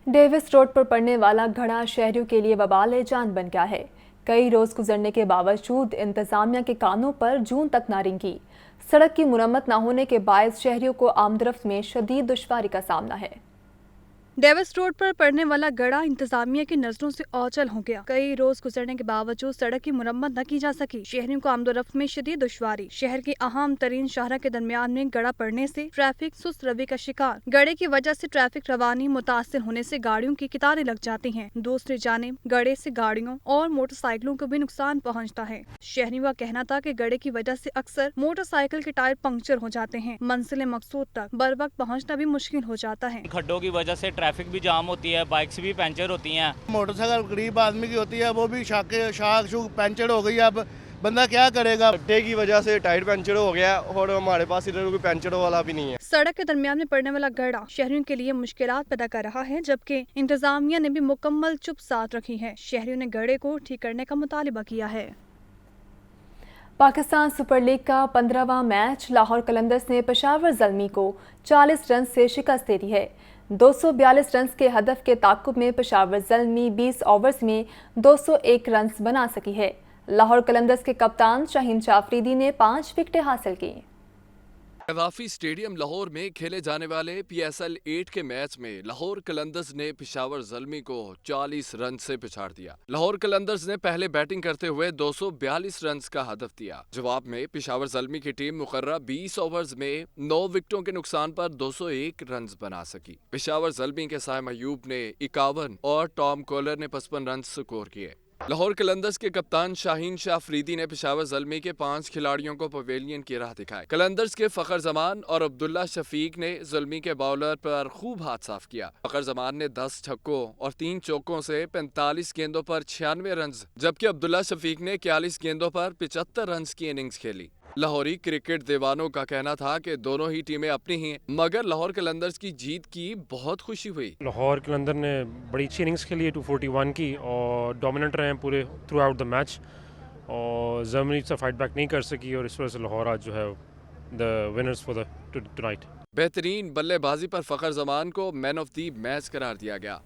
Davis road पर पड़ने वाला घड़ा शहरियों के लिए वबाल जान बन गया है। कई रोज गुजरने के बावजूद इंतजामिया के कानों पर जून तक ना रेंगी। सड़क की मुरम्मत न होने के बायस शहरियों को आमदरफ्त में शदीद दुश्वारी का सामना है। डेविस रोड पर पड़ने वाला गड़ा इंतजामिया की नजरों से ओझल हो गया। कई रोज गुजरने के बावजूद सड़क की मुरम्मत न की जा सकी। शहरियों को आमदोरफ्त में शदीद दुश्वारी। शहर की अहम तरीन शाहरा के दरमियान में गड़ा पड़ने से ट्रैफिक सुस्त रवि का शिकार। गड़े की वजह से ट्रैफिक रवानी मुतासिर होने से गाड़ियों की कतारें लग जाती हैं। दूसरी जानिब गड़े से गाड़ियों और मोटरसाइकिलों को भी नुकसान पहुँचता है। शहरियों का कहना था कि गड़े की वजह से अक्सर मोटरसाइकिल के टायर पंक्चर हो जाते हैं। मंजिल मकसूद तक बर वक्त पहुँचना भी मुश्किल हो जाता है। खड्डों की वजह से ट्रैफिक भी जाम होती है, बाइक्स भी पंचर होती हैं। मोटरसाइकिल गरीब आदमी की होती है, वो भी शाख शूक पंचर हो गई है। अब बंदा क्या करेगा? खड्डे की वजह से टायर पंचर हो गया और हमारे पास इधर कोई पंचर वाला भी नहीं है। सड़क के दरमियान में पड़ने वाला गड़ा शहरियों के लिए मुश्किलात पैदा कर रहा है, जबकि इंतजामिया ने भी मुकम्मल चुप साथ रखी है। शहरियों ने गड़े को ठीक करने का मुतालिबा किया है। पाकिस्तान सुपर लीग का 15वां मैच लाहौर कलंदर्स ने पेशावर ज़ल्मी को 40 रन से शिकस्त दे दी है। 242 रन के हदफ के ताक़ुब में पेशावर ज़ल्मी 20 ओवर्स में 201 रन बना सकी है। लाहौर कलंदर्स के कप्तान शाहीन जाफरीदी ने 5 विकेटें हासिल की। गद्दाफी स्टेडियम लाहौर में खेले जाने वाले PSL 8 के मैच में लाहौर कलंदर्स ने पेशावर ज़ल्मी को 40 रन से पिछाड़ दिया। लाहौर कलंदर्स ने पहले बैटिंग करते हुए 242 रन का हदफ दिया। जवाब में पेशावर ज़ल्मी की टीम मुकर्रर 20 ओवर्स में 9 विकेटों के नुकसान पर 201 रन बना सकी। पेशावर ज़ल्मी के साइम अयूब ने 51 और टॉम कोलर ने 55 रन स्कोर किए। लाहौर कलंदर्स के कप्तान शाहीन अफरीदी ने पेशावर ज़ल्मी के 5 खिलाड़ियों को पवेलियन की राह दिखाई। कलंदर्स के फ़खर जमान और अब्दुल्ला शफीक ने ज़ल्मी के बॉलर पर खूब हाथ साफ किया। फ़खर जमान ने 10 छक्कों और 3 चौकों से 45 गेंदों पर 96 रन, जबकि अब्दुल्ला शफीक ने 41 गेंदों पर 75 रन की इनिंग्स खेली। लाहौरी क्रिकेट दीवानों का कहना था कि दोनों ही टीमें अपनी ही हैं, मगर लाहौर कलंदर्स की जीत की बहुत खुशी हुई। लाहौर कलंदर ने बड़ी अच्छी इनिंग्स खेली है 241 की और डोमिनेंट रहे हैं पूरे थ्रू आउट द मैच, और ज़ल्मी से फाइट बैक नहीं कर सकी और इस वजह से लाहौर आज जो है the winners for the tonight. बेहतरीन बल्लेबाजी पर फ़खर जमान को मैन ऑफ द मैच करार दिया गया।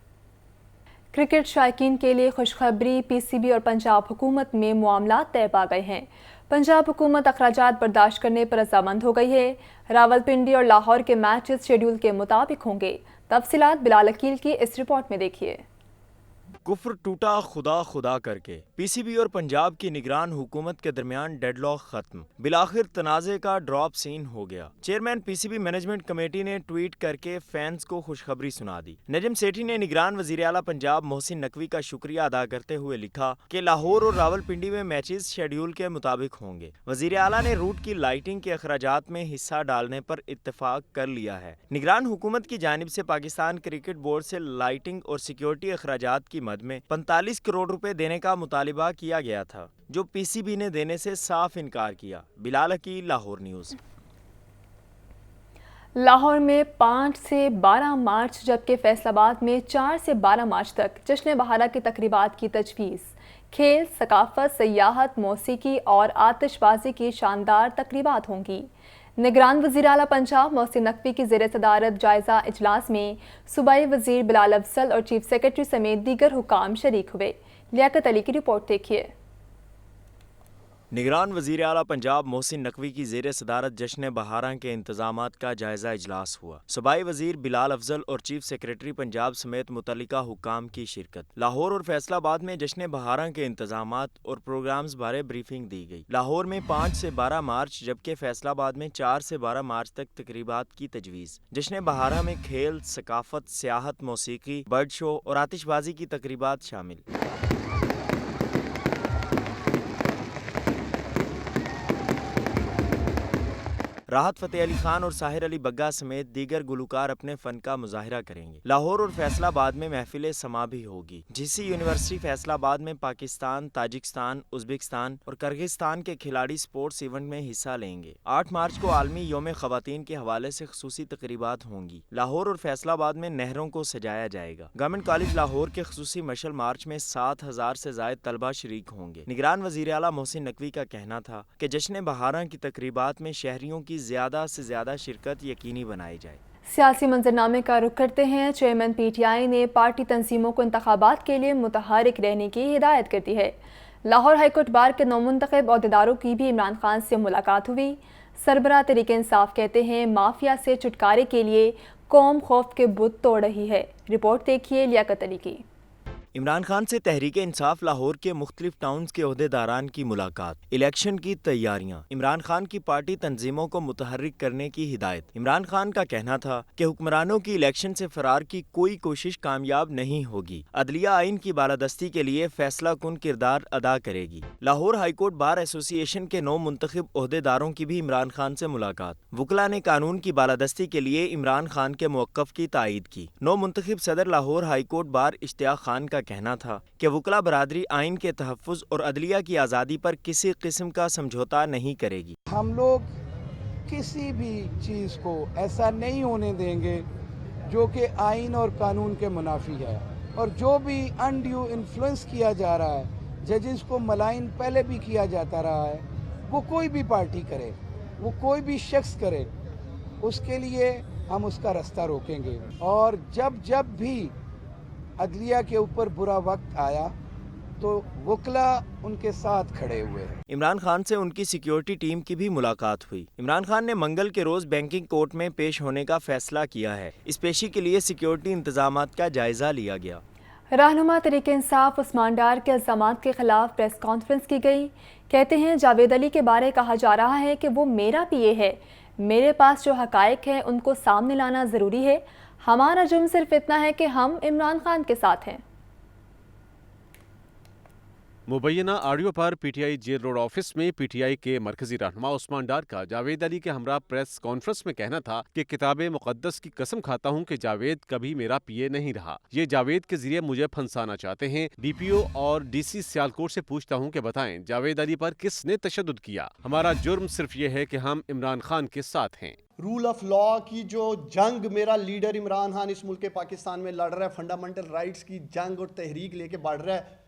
क्रिकेट शायकीन के लिए खुशखबरी, PCB और पंजाब हुकूमत में मामलात तय पा गए हैं। पंजाब हुकूमत अखराजात बर्दाश्त करने पर रजामंद हो गई है। रावलपिंडी और लाहौर के मैचेस शेड्यूल के मुताबिक होंगे। तफसीलात बिलाल अकील की इस रिपोर्ट में देखिए। कुफ्र टूटा खुदा खुदा करके PCB और पंजाब की निगरान हुकूमत के दरमियान डेडलॉक खत्म। बिलाखिर तनाज़े का ड्रॉप सीन हो गया। चेयरमैन PCB मैनेजमेंट कमेटी ने ट्वीट करके फैंस को खुशखबरी सुना दी। नजम सेठी ने निगरान वज़ीर आला पंजाब मोहसिन नकवी का शुक्रिया अदा करते हुए लिखा कि लाहौर और रावलपिंडी में मैचेस शेड्यूल के मुताबिक होंगे। वज़ीर आला ने रूट की लाइटिंग के अखराजात में हिस्सा डालने पर इत्तेफाक कर लिया है। निगरान हुकूमत की जानिब से पाकिस्तान क्रिकेट बोर्ड से लाइटिंग और सिक्योरिटी अखराजात की मद में 45 करोड़ रुपए देने का मुतालिबा किया गया था, जो PCB ने देने से साफ इनकार किया। बिलाल अकील, लाहौर न्यूज़। लाहौर में 5 से 12 मार्च जबकि फैसलाबाद में 4 से 12 मार्च तक जश्न बहारा की तकरीबात की तजवीज़। खेल, सकाफत, सयाहत, मौसीकी और आतिशबाजी की शानदार तकरीबात होंगी। निगरान वज़ीर आला पंजाब मोहसिन नकवी की ज़ेर सदारत जायज़ा इजलास में सूबाई वज़ीर बिलाल अफजल और चीफ सेक्रेटरी समेत दीगर हुकाम शरीक हुए। लियाकत अली की रिपोर्ट देखिए। निगरान वज़ीर आला पंजाब मोहसिन नकवी की ज़ेर सदारत जश्न बहारा के इंतजामात का जायज़ा इजलास हुआ। सूबाई वज़ीर बिलाल अफजल और चीफ सेक्रेटरी पंजाब समेत मुतल्लिका हुकाम की शिरकत। लाहौर और फैसलाबाद में जश्न बहारा के इंतजामात और प्रोग्राम्स बारे ब्रीफिंग दी गई। लाहौर में 5 से 12 मार्च जबकि फैसलाबाद में 4 से 12 मार्च तक तकरीबात की तजवीज़। जश्न बहारा में खेल, सकाफत, सियाहत, मौसीकी, बर्ड शो और आतिशबाजी की तकरीबात शामिल। राहत फ़तेह अली खान और साहिर अली बग्गा समेत दीगर गुलकार अपने फ़न का मुजाहिरा करेंगे। लाहौर और फैसलाबाद में महफिल समा भी होगी। GC यूनिवर्सिटी फैसलाबाद में पाकिस्तान, ताजिकिस्तान, उज़्बेकिस्तान और किर्गिस्तान के खिलाड़ी स्पोर्ट्स इवेंट में हिस्सा लेंगे। 8 मार्च को आलमी यौम ख़वातीन के हवाले से ख़ुसूसी तकरीबात होंगी। लाहौर और फैसलाबाद में नहरों को सजाया जाएगा। गवर्नमेंट कॉलेज लाहौर के ख़ुसूसी मशल मार्च में 7000 से ज़ायद तलबा शरीक होंगे। निगरान वज़ीर आला मोहसिन नकवी का कहना था कि जश्न बहारा की तकरीबात में शहरियों की ज़्यादा से ज़्यादा शिरकत यकीनी बनाई जाए। سیاسی منظرنامے کا رخ کرتے ہیں۔ چیئرمین پی ٹی آئی نے پارٹی تنظیموں کو انتخابات کے لیے متحرک رہنے کی ہدایت کر دی ہے۔ لاہور ہائی کورٹ بار کے نومنتخب عہدیداروں کی بھی عمران خان سے ملاقات ہوئی۔ سربراہ تحریک انصاف کہتے ہیں مافیا سے چھٹکارے کے لیے قوم خوف کے بت توڑ رہی ہے۔ رپورٹ دیکھیے لیاقت علی کی۔ عمران خان سے تحریک انصاف لاہور کے مختلف ٹاؤنز کے عہدیداران کی ملاقات، الیکشن کی تیاریاں، عمران خان کی پارٹی تنظیموں کو متحرک کرنے کی ہدایت۔ عمران خان کا کہنا تھا کہ حکمرانوں کی الیکشن سے فرار کی کوئی کوشش کامیاب نہیں ہوگی، عدلیہ آئین کی بالادستی کے لیے فیصلہ کن کردار ادا کرے گی۔ لاہور ہائی کورٹ بار ایسوسی ایشن کے 9 منتخب عہدیداروں کی بھی عمران خان سے ملاقات۔ وکلاء نے قانون کی بالادستی کے لیے عمران خان کے موقف کی تائید کی۔ 9 منتخب صدر لاہور ہائی کورٹ بار اشتیاق خان کا کہنا تھا کہ وکلاء برادری آئین کے تحفظ اور عدلیہ کی آزادی پر کسی قسم کا سمجھوتا نہیں کرے گی۔ ہم لوگ کسی بھی چیز کو ایسا نہیں ہونے دیں گے جو کہ آئین اور قانون کے منافی ہے، اور جو بھی انڈیو انفلوئنس کیا جا رہا ہے، ججز کو ملائن پہلے بھی کیا جاتا رہا ہے، وہ کوئی بھی پارٹی کرے، وہ کوئی بھی شخص کرے، اس کے لیے ہم اس کا راستہ روکیں گے۔ اور جب بھی عدلیہ کے اوپر برا وقت آیا تو وکلاء ان کے ساتھ کھڑے ہوئے ہیں۔ عمران خان سے ان کی سیکیورٹی ٹیم کی بھی ملاقات ہوئی۔ عمران خان نے منگل کے روز بینکنگ کورٹ میں پیش ہونے کا فیصلہ کیا ہے۔ اس پیشی کے لیے سیکیورٹی انتظامات کا جائزہ لیا گیا۔ رہنما تحریک انصاف عثمان ڈار کے الزامات کے خلاف پریس کانفرنس کی گئی۔ کہتے ہیں جاوید علی کے بارے کہا جا رہا ہے کہ وہ میرا پی اے ہے، میرے پاس جو حقائق ہیں ان کو سامنے لانا ضروری ہے، ہمارا جرم صرف اتنا ہے کہ ہم عمران خان کے ساتھ ہیں۔ مبینہ آڈیو پر P T I jail road office میں پی ٹی آئی کے مرکزی رہنما عثمان ڈار کا جاوید علی کے ہمراہ پریس کانفرنس میں کہنا تھا کہ کتاب مقدس کی قسم کھاتا ہوں کہ جاوید کبھی میرا پی اے نہیں رہا، یہ جاوید کے ذریعے مجھے پھنسانا چاہتے ہیں۔ ڈی پی او اور ڈی سی سیالکوٹ سے پوچھتا ہوں کہ بتائیں جاوید علی پر کس نے تشدد کیا؟ ہمارا جرم صرف یہ ہے کہ ہم عمران خان کے ساتھ ہیں۔ رول آف لا کی جو جنگ میرا لیڈر عمران خان اس ملک پاکستان میں لڑ رہا ہے، فنڈامنٹل رائٹس کی جنگ اور تحریک لے کے بڑھ رہا ہے،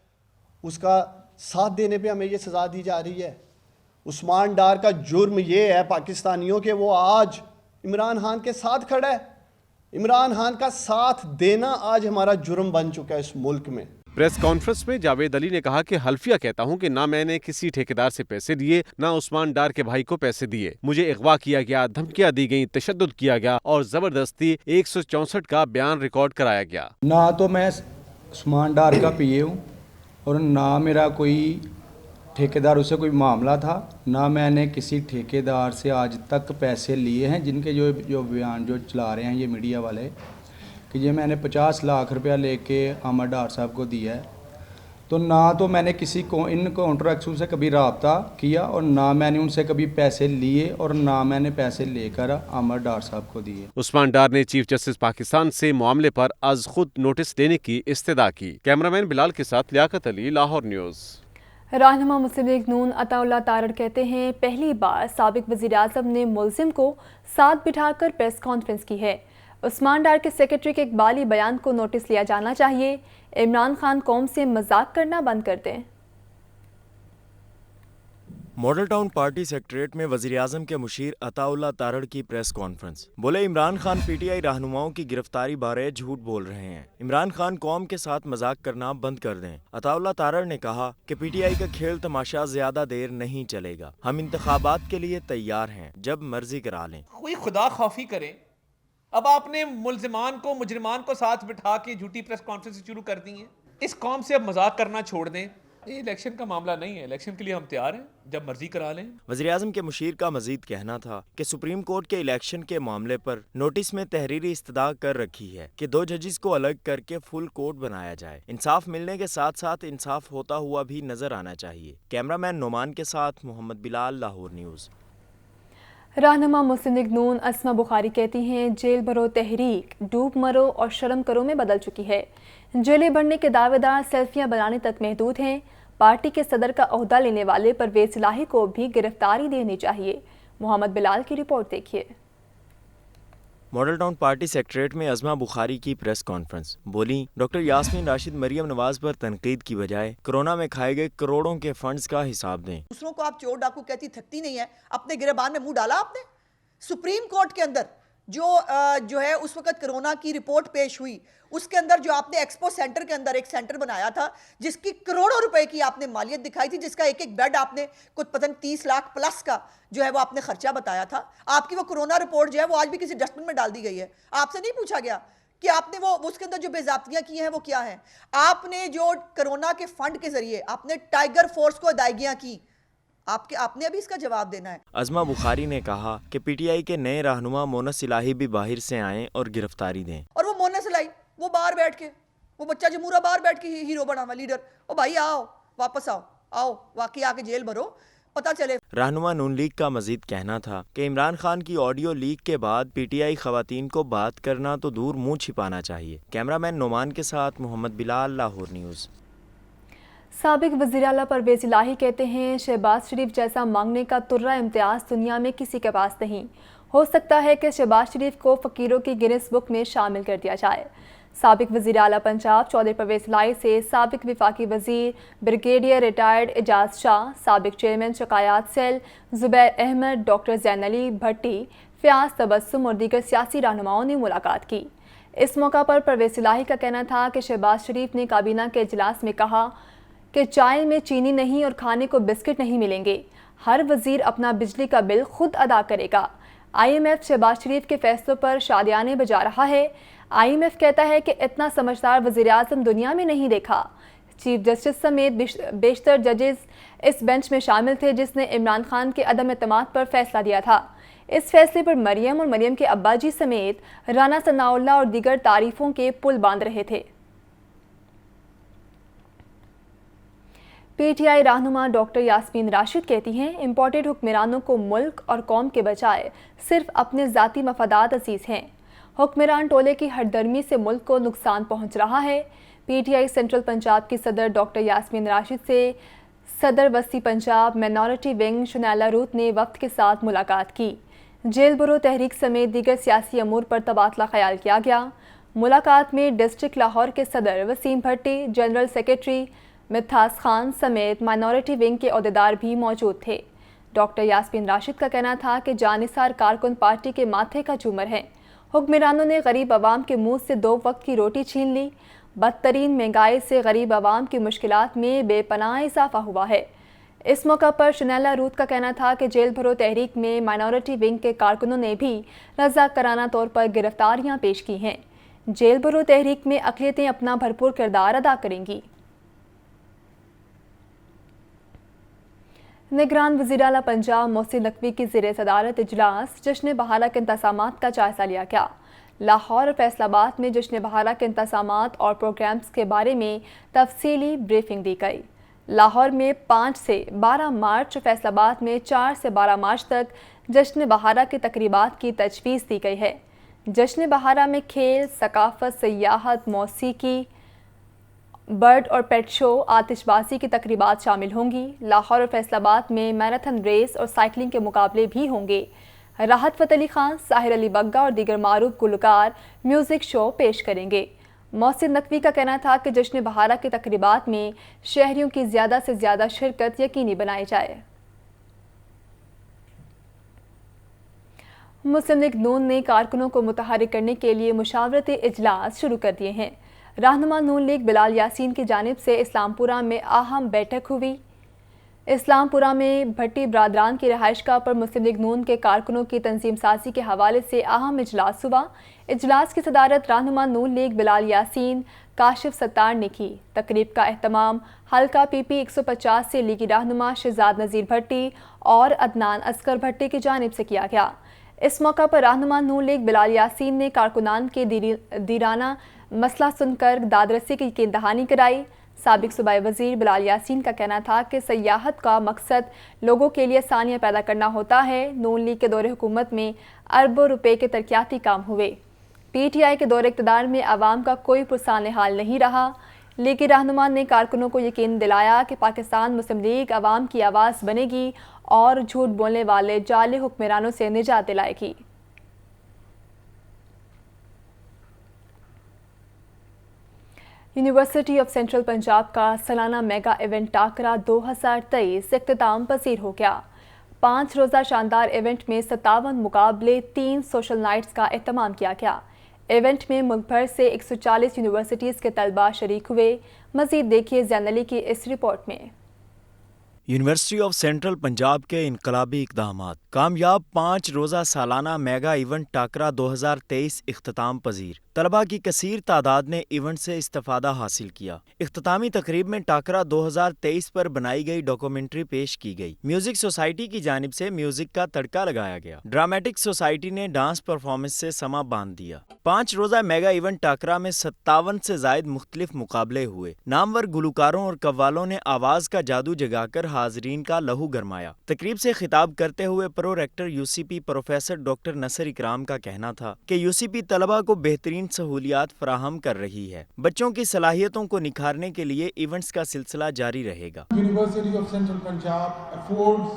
اس کا ساتھ دینے پہ ہمیں یہ سزا دی جا رہی ہے۔ عثمان ڈار کا جرم یہ ہے پاکستانیوں کہ وہ آج عمران خان کے ساتھ کھڑا ہے۔ عمران خان کا ساتھ دینا آج ہمارا جرم بن چکا ہے اس ملک میں۔ پریس کانفرنس میں جاوید علی نے کہا کہ حلفیہ کہتا ہوں کہ نہ میں نے کسی ٹھیکیدار سے پیسے دیے، نہ عثمان ڈار کے بھائی کو پیسے دیے، مجھے اغوا کیا گیا، دھمکیاں دی گئیں، تشدد کیا گیا اور زبردستی 164 کا بیان ریکارڈ کرایا گیا۔ نہ تو میں عثمان ڈار کا پی اے ہوں اور نہ میرا کوئی ٹھیکیدار اس سے کوئی معاملہ تھا، نہ میں نے کسی ٹھیکیدار سے آج تک پیسے لیے ہیں، جن کے جو بیان جو چلا رہے ہیں یہ میڈیا والے کہ یہ میں نے 50 لاکھ روپیہ لے کے احمد ڈار صاحب کو دیا ہے، تو نہ تو میں نے کسی کو ان کانٹریکٹس سے کبھی رابطہ کیا اور نہ میں نے ان سے کبھی پیسے لیے اور نہ میں نے پیسے لے کر احمد ڈار صاحب کو دیے۔ عثمان ڈار نے چیف جسٹس پاکستان سے معاملے پر از خود نوٹس لینے کی استدعا کی۔ کیمرامین بلال کے ساتھ لیاقت علی، لاہور نیوز۔ رہنما مسلم لیگ نون عطا اللہ تارڑ کہتے ہیں پہلی بار سابق وزیر اعظم نے ملزم کو ساتھ بٹھا کر پریس کانفرنس کی ہے۔ عثمان ڈار کے سیکرٹری کے اقبالی بیان کو نوٹس لیا جانا چاہیے، عمران خان قوم سے مذاق کرنا بند کر دیں۔ ماڈل ٹاؤن پارٹی سیکریٹریٹ میں وزیر اعظم کے مشیر عطا اللہ تارڑ کی پریس کانفرنس۔ بولے عمران خان پی ٹی آئی رہنماؤں کی گرفتاری بارے جھوٹ بول رہے ہیں، عمران خان قوم کے ساتھ مذاق کرنا بند کر دیں۔ عطا اللہ تارڑ نے کہا کہ پی ٹی آئی کا کھیل تماشا زیادہ دیر نہیں چلے گا، ہم انتخابات کے لیے تیار ہیں، جب مرضی کرا لیں۔ کوئی خدا خوفی کرے، اب آپ نے ملزمان کو مجرمان کو ساتھ بٹھا کے جھوٹی پریس کانفرنس شروع کر دی ہیں۔ اس قوم سے اب مذاق کرنا چھوڑ دیں، یہ الیکشن کا معاملہ نہیں ہے، الیکشن کے لیے ہم تیار ہیں، جب مرضی کرا لیں۔ وزیر اعظم کے مشیر کا مزید کہنا تھا کہ سپریم کورٹ کے الیکشن کے معاملے پر نوٹس میں تحریری استدعا کر رکھی ہے کہ 2 ججز کو الگ کر کے فل کورٹ بنایا جائے۔ انصاف ملنے کے ساتھ ساتھ انصاف ہوتا ہوا بھی نظر آنا چاہیے۔ کیمرامین نعمان کے ساتھ محمد بلال، لاہور نیوز۔ رہنما مسلم لیگ نون اسما بخاری کہتی ہیں جیل بھرو تحریک ڈوب مرو اور شرم کرو میں بدل چکی ہے، جیلیں بھرنے کے دعوے دار سیلفیاں بنانے تک محدود ہیں، پارٹی کے صدر کا عہدہ لینے والے پرویز الہی کو بھی گرفتاری دینی چاہیے۔ محمد بلال کی رپورٹ دیکھیے۔ ماڈل ٹاؤن پارٹی سیکریٹریٹ میں عظمہ بخاری کی پریس کانفرنس۔ بولی ڈاکٹر یاسمین راشد مریم نواز پر تنقید کی بجائے کرونا میں کھائے گئے کروڑوں کے فنڈز کا حساب دیں۔ دوسروں کو آپ چور ڈاکو کہتی تھکتی نہیں ہے، اپنے گریبان میں منہ ڈالا آپ نے۔ سپریم کورٹ کے اندر جو ہے اس وقت کرونا کی رپورٹ پیش ہوئی، اس کے اندر جو آپ نے ایکسپو سینٹر کے اندر ایک سینٹر بنایا تھا جس کی کروڑوں روپے کی آپ نے مالیت دکھائی تھی، جس کا ایک ایک بیڈ آپ نے کچھ پتن 30 لاکھ پلس کا جو ہے وہ آپ نے خرچہ بتایا تھا، آپ کی وہ کرونا رپورٹ جو ہے وہ آج بھی کسی ڈسٹبن میں ڈال دی گئی ہے. آپ سے نہیں پوچھا گیا کہ آپ نے وہ اس کے اندر جو بے ضابطگیاں کی ہیں وہ کیا ہیں. آپ نے جو کرونا کے فنڈ کے ذریعے آپ نے ٹائیگر فورس کو ادائیگیاں کی، آپ نے ابھی اس کا جواب دینا ہے. عظمہ بخاری نے کہا کہ پی ٹی آئی کے نئے رہنما مونس الہی بھی باہر سے آئیں اور گرفتاری دیں. اور وہ مونس الہی وہ باہر بیٹھ کے وہ بچہ جمہورہ باہر بیٹھ کے ہیرو بنا ہوا لیڈر، او بھائی آؤ واپس آؤ واقعی آ کے جیل بھرو پتہ چلے. رہنما نون لیگ کا مزید کہنا تھا کہ عمران خان کی آڈیو لیک کے بعد پی ٹی آئی خواتین کو بات کرنا تو دور منہ چھپانا چاہیے. کیمرہ مین نعمان کے ساتھ محمد بلال، لاہور نیوز. سابق وزیر اعلیٰ پرویز الہی کہتے ہیں شہباز شریف جیسا مانگنے کا ترہ امتیاز دنیا میں کسی کے پاس نہیں. ہو سکتا ہے کہ شہباز شریف کو فقیروں کی گنس بک میں شامل کر دیا جائے. سابق وزیر اعلیٰ پنجاب چودھری پرویز الہی سے سابق وفاقی وزیر بریگیڈیئر ریٹائرڈ اعجاز شاہ، سابق چیئرمین شکایات سیل زبیر احمد، ڈاکٹر زین علی بھٹی، فیاض تبسم اور دیگر سیاسی رہنماؤں نے ملاقات کی. اس موقع پر پرویز الہی کا کہنا تھا کہ شہباز شریف نے کابینہ کے اجلاس میں کہا کہ چائے میں چینی نہیں اور کھانے کو بسکٹ نہیں ملیں گے، ہر وزیر اپنا بجلی کا بل خود ادا کرے گا. آئی ایم ایف شہباز شریف کے فیصلوں پر شادیانے بجا رہا ہے. آئی ایم ایف کہتا ہے کہ اتنا سمجھدار وزیر اعظم دنیا میں نہیں دیکھا. چیف جسٹس سمیت بیشتر ججز اس بینچ میں شامل تھے جس نے عمران خان کے عدم اعتماد پر فیصلہ دیا تھا. اس فیصلے پر مریم اور مریم کے ابا جی سمیت رانا ثناء اللہ اور دیگر تعریفوں کے پل باندھ رہے تھے. پی ٹی آئی رہنما ڈاکٹر یاسمین راشد کہتی ہیں امپورٹڈ حکمرانوں کو ملک اور قوم کے بجائے صرف اپنے ذاتی مفادات عزیز ہیں. حکمران ٹولے کی ہر درمی سے ملک کو نقصان پہنچ رہا ہے. پی ٹی آئی سینٹرل پنجاب کی صدر ڈاکٹر یاسمین راشد سے صدر وسطی پنجاب مائنورٹی ونگ شنیلا روت نے وفد کے ساتھ ملاقات کی. جیل برو تحریک سمیت دیگر سیاسی امور پر تبادلہ خیال کیا گیا. ملاقات میں ڈسٹرکٹ لاہور کے صدر وسیم بھٹی، جنرل سیکریٹری متھاس خان سمیت مائنورٹی ونگ کے عہدیدار بھی موجود تھے. ڈاکٹر یاسمین راشد کا کہنا تھا کہ جانثار کارکن پارٹی کے ماتھے کا جھومر ہیں. حکمرانوں نے غریب عوام کے منہ سے 2 وقت کی روٹی چھین لی. بدترین مہنگائی سے غریب عوام کی مشکلات میں بے پناہ اضافہ ہوا ہے. اس موقع پر شنیلا روت کا کہنا تھا کہ جیل بھرو تحریک میں مائنورٹی ونگ کے کارکنوں نے بھی رضاکارانہ طور پر گرفتاریاں پیش کی ہیں. جیل بھرو تحریک میں اقلیتیں اپنا بھرپور کردار ادا کریں گی. نگران وزیر اعلیٰ پنجاب محسن نقوی کی زیر صدارت اجلاس جشن بہارہ کے انتظامات کا جائزہ لیا گیا. لاہور اور فیصل آباد میں جشن بہارہ کے انتظامات اور پروگرامز کے بارے میں تفصیلی بریفنگ دی گئی. لاہور میں 5 سے 12 مارچ اور فیصل آباد میں 4 سے 12 مارچ تک جشن بہارہ کی تقریبات کی تجویز دی گئی ہے. جشن بہارہ میں کھیل، ثقافت، سیاحت، موسیقی، برڈ اور پیٹ شو، آتش بازی کی تقریبات شامل ہوں گی. لاہور اور فیصل آباد میں میراتھن ریس اور سائیکلنگ کے مقابلے بھی ہوں گے. راحت فتح علی خان، ساحر علی بگا اور دیگر معروف گلوکار میوزک شو پیش کریں گے. محسن نقوی کا کہنا تھا کہ جشن بہارہ کی تقریبات میں شہریوں کی زیادہ سے زیادہ شرکت یقینی بنائی جائے. مسلم لیگ نون نے کارکنوں کو متحرک کرنے کے لیے مشاورتی اجلاس شروع کر دیے ہیں. رہنما نون لیگ بلال یاسین کی جانب سے اسلام پورہ میں اہم بیٹھک ہوئی. اسلام پورہ میں بھٹی برادران کی رہائش گاہ پر مسلم لیگ نون کے کارکنوں کی تنظیم سازی کے حوالے سے اہم اجلاس ہوا. اجلاس کی صدارت رہنما نون لیگ بلال یاسین کاشف ستار نے کی. تقریب کا اہتمام حلقہ پی پی 150 سے لیگی رہنما شہزاد نذیر بھٹی اور عدنان اصغر بھٹی کی جانب سے کیا گیا. اس موقع پر رہنما نون لیگ بلال یاسین نے کارکنان کے دیرانہ مسئلہ سن کر داد رسی کی یقین دہانی کرائی. سابق صوبائی وزیر بلال یاسین کا کہنا تھا کہ سیاحت کا مقصد لوگوں کے لیے آسانیاں پیدا کرنا ہوتا ہے. نون لیگ کے دور حکومت میں اربوں روپے کے ترقیاتی کام ہوئے. پی ٹی آئی کے دور اقتدار میں عوام کا کوئی پرسان حال نہیں رہا. لیگی رہنما نے کارکنوں کو یقین دلایا کہ پاکستان مسلم لیگ عوام کی آواز بنے گی اور جھوٹ بولنے والے جعلی حکمرانوں سے نجات دلائے گی. یونیورسٹی آف سینٹرل پنجاب کا سالانہ میگا ایونٹ ٹاکرا 2023 اختتام پذیر ہو گیا. 5 रोज़ा शानदार इवेंट में 57 मुकाबले 3 सोशल नाइट्स का एहतमाम किया गया। इवेंट में मुल्क भर से 140 यूनिवर्सिटीज़ के तलबा शरीक हुए। मज़ीद देखिए ज़ैन अली की इस रिपोर्ट में। यूनिवर्सिटी ऑफ सेंट्रल पंजाब के इनकलाबी इक़दामात। कामयाब 5 रोज़ा सालाना मेगा इवेंट टाकरा 2023 इख्तिताम पजीर। तलबा की कसीर तादाद ने इवेंट से इस्तिफादा हासिल किया। इख्तितामी तकरीब में टाकरा 2023 पर बनाई गई डॉक्यूमेंट्री पेश की गई। म्यूजिक सोसाइटी की जानिब से म्यूजिक का तड़का लगाया गया। ड्रामेटिक सोसाइटी ने डांस परफॉर्मेंस से समा बांध दिया। 5 रोज़ा मेगा इवेंट टाकरा में 57 से जायद मुख्तलिफ मुकाबले हुए। नामवर गुलकारों और कव्वालों ने आवाज का जादू जगाकर हाजरीन का लहू गरमाया। तकरीब से खिताब करते हुए pro rector UCP professor doctor Nasr Ikram का कहना था कि यूसीपी तलबा को बेहतरीन सहूलियात फराहम कर रही है। बच्चों की सलाहियतों को निखारने के लिए इवेंट्स का सिलसिला जारी रहेगा। University of Central Punjab affords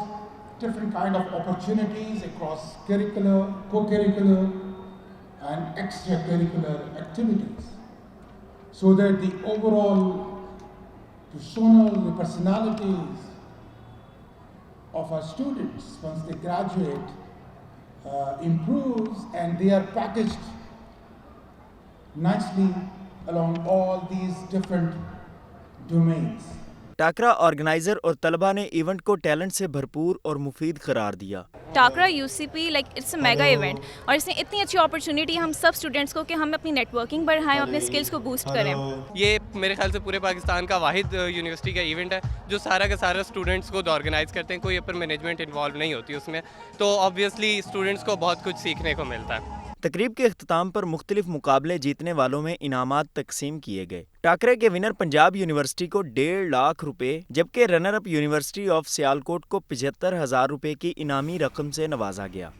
different kind of opportunities across curricular, co-curricular and extracurricular activities so that the overall personal personalities of our students once they graduate improves and they are packaged nicely along all these different domains. Takra organiser और तलबा ने event को talent से भरपूर और मुफीद करार दिया। Takra UCP it's a mega event और इसने इतनी अच्छी अपॉर्चुनिटी हम सब स्टूडेंट्स को कि हम अपनी नेटवर्किंग बढ़ाएं, अपने स्किल्स को बूस्ट करें। ये मेरे ख्याल से पूरे पाकिस्तान का वाहिद यूनिवर्सिटी का इवेंट है जो सारा का सारा स्टूडेंट्स को ऑर्गेनाइज करते हैं। कोई अपर मैनेजमेंट इन्वॉल्व नहीं होती उसमें, तो ऑब्वियसली स्टूडेंट्स को बहुत कुछ सीखने को मिलता है। तकरीब के इख्तिताम पर मुख्तलिफ मुकाबले जीतने वालों में इनामात तकसीम किए गए। टाकरे के विनर पंजाब यूनिवर्सिटी को 1.5 लाख रुपए, जबकि runner up university of Sialkot को 75,000 रुपए की इनामी रकम से नवाजा गया।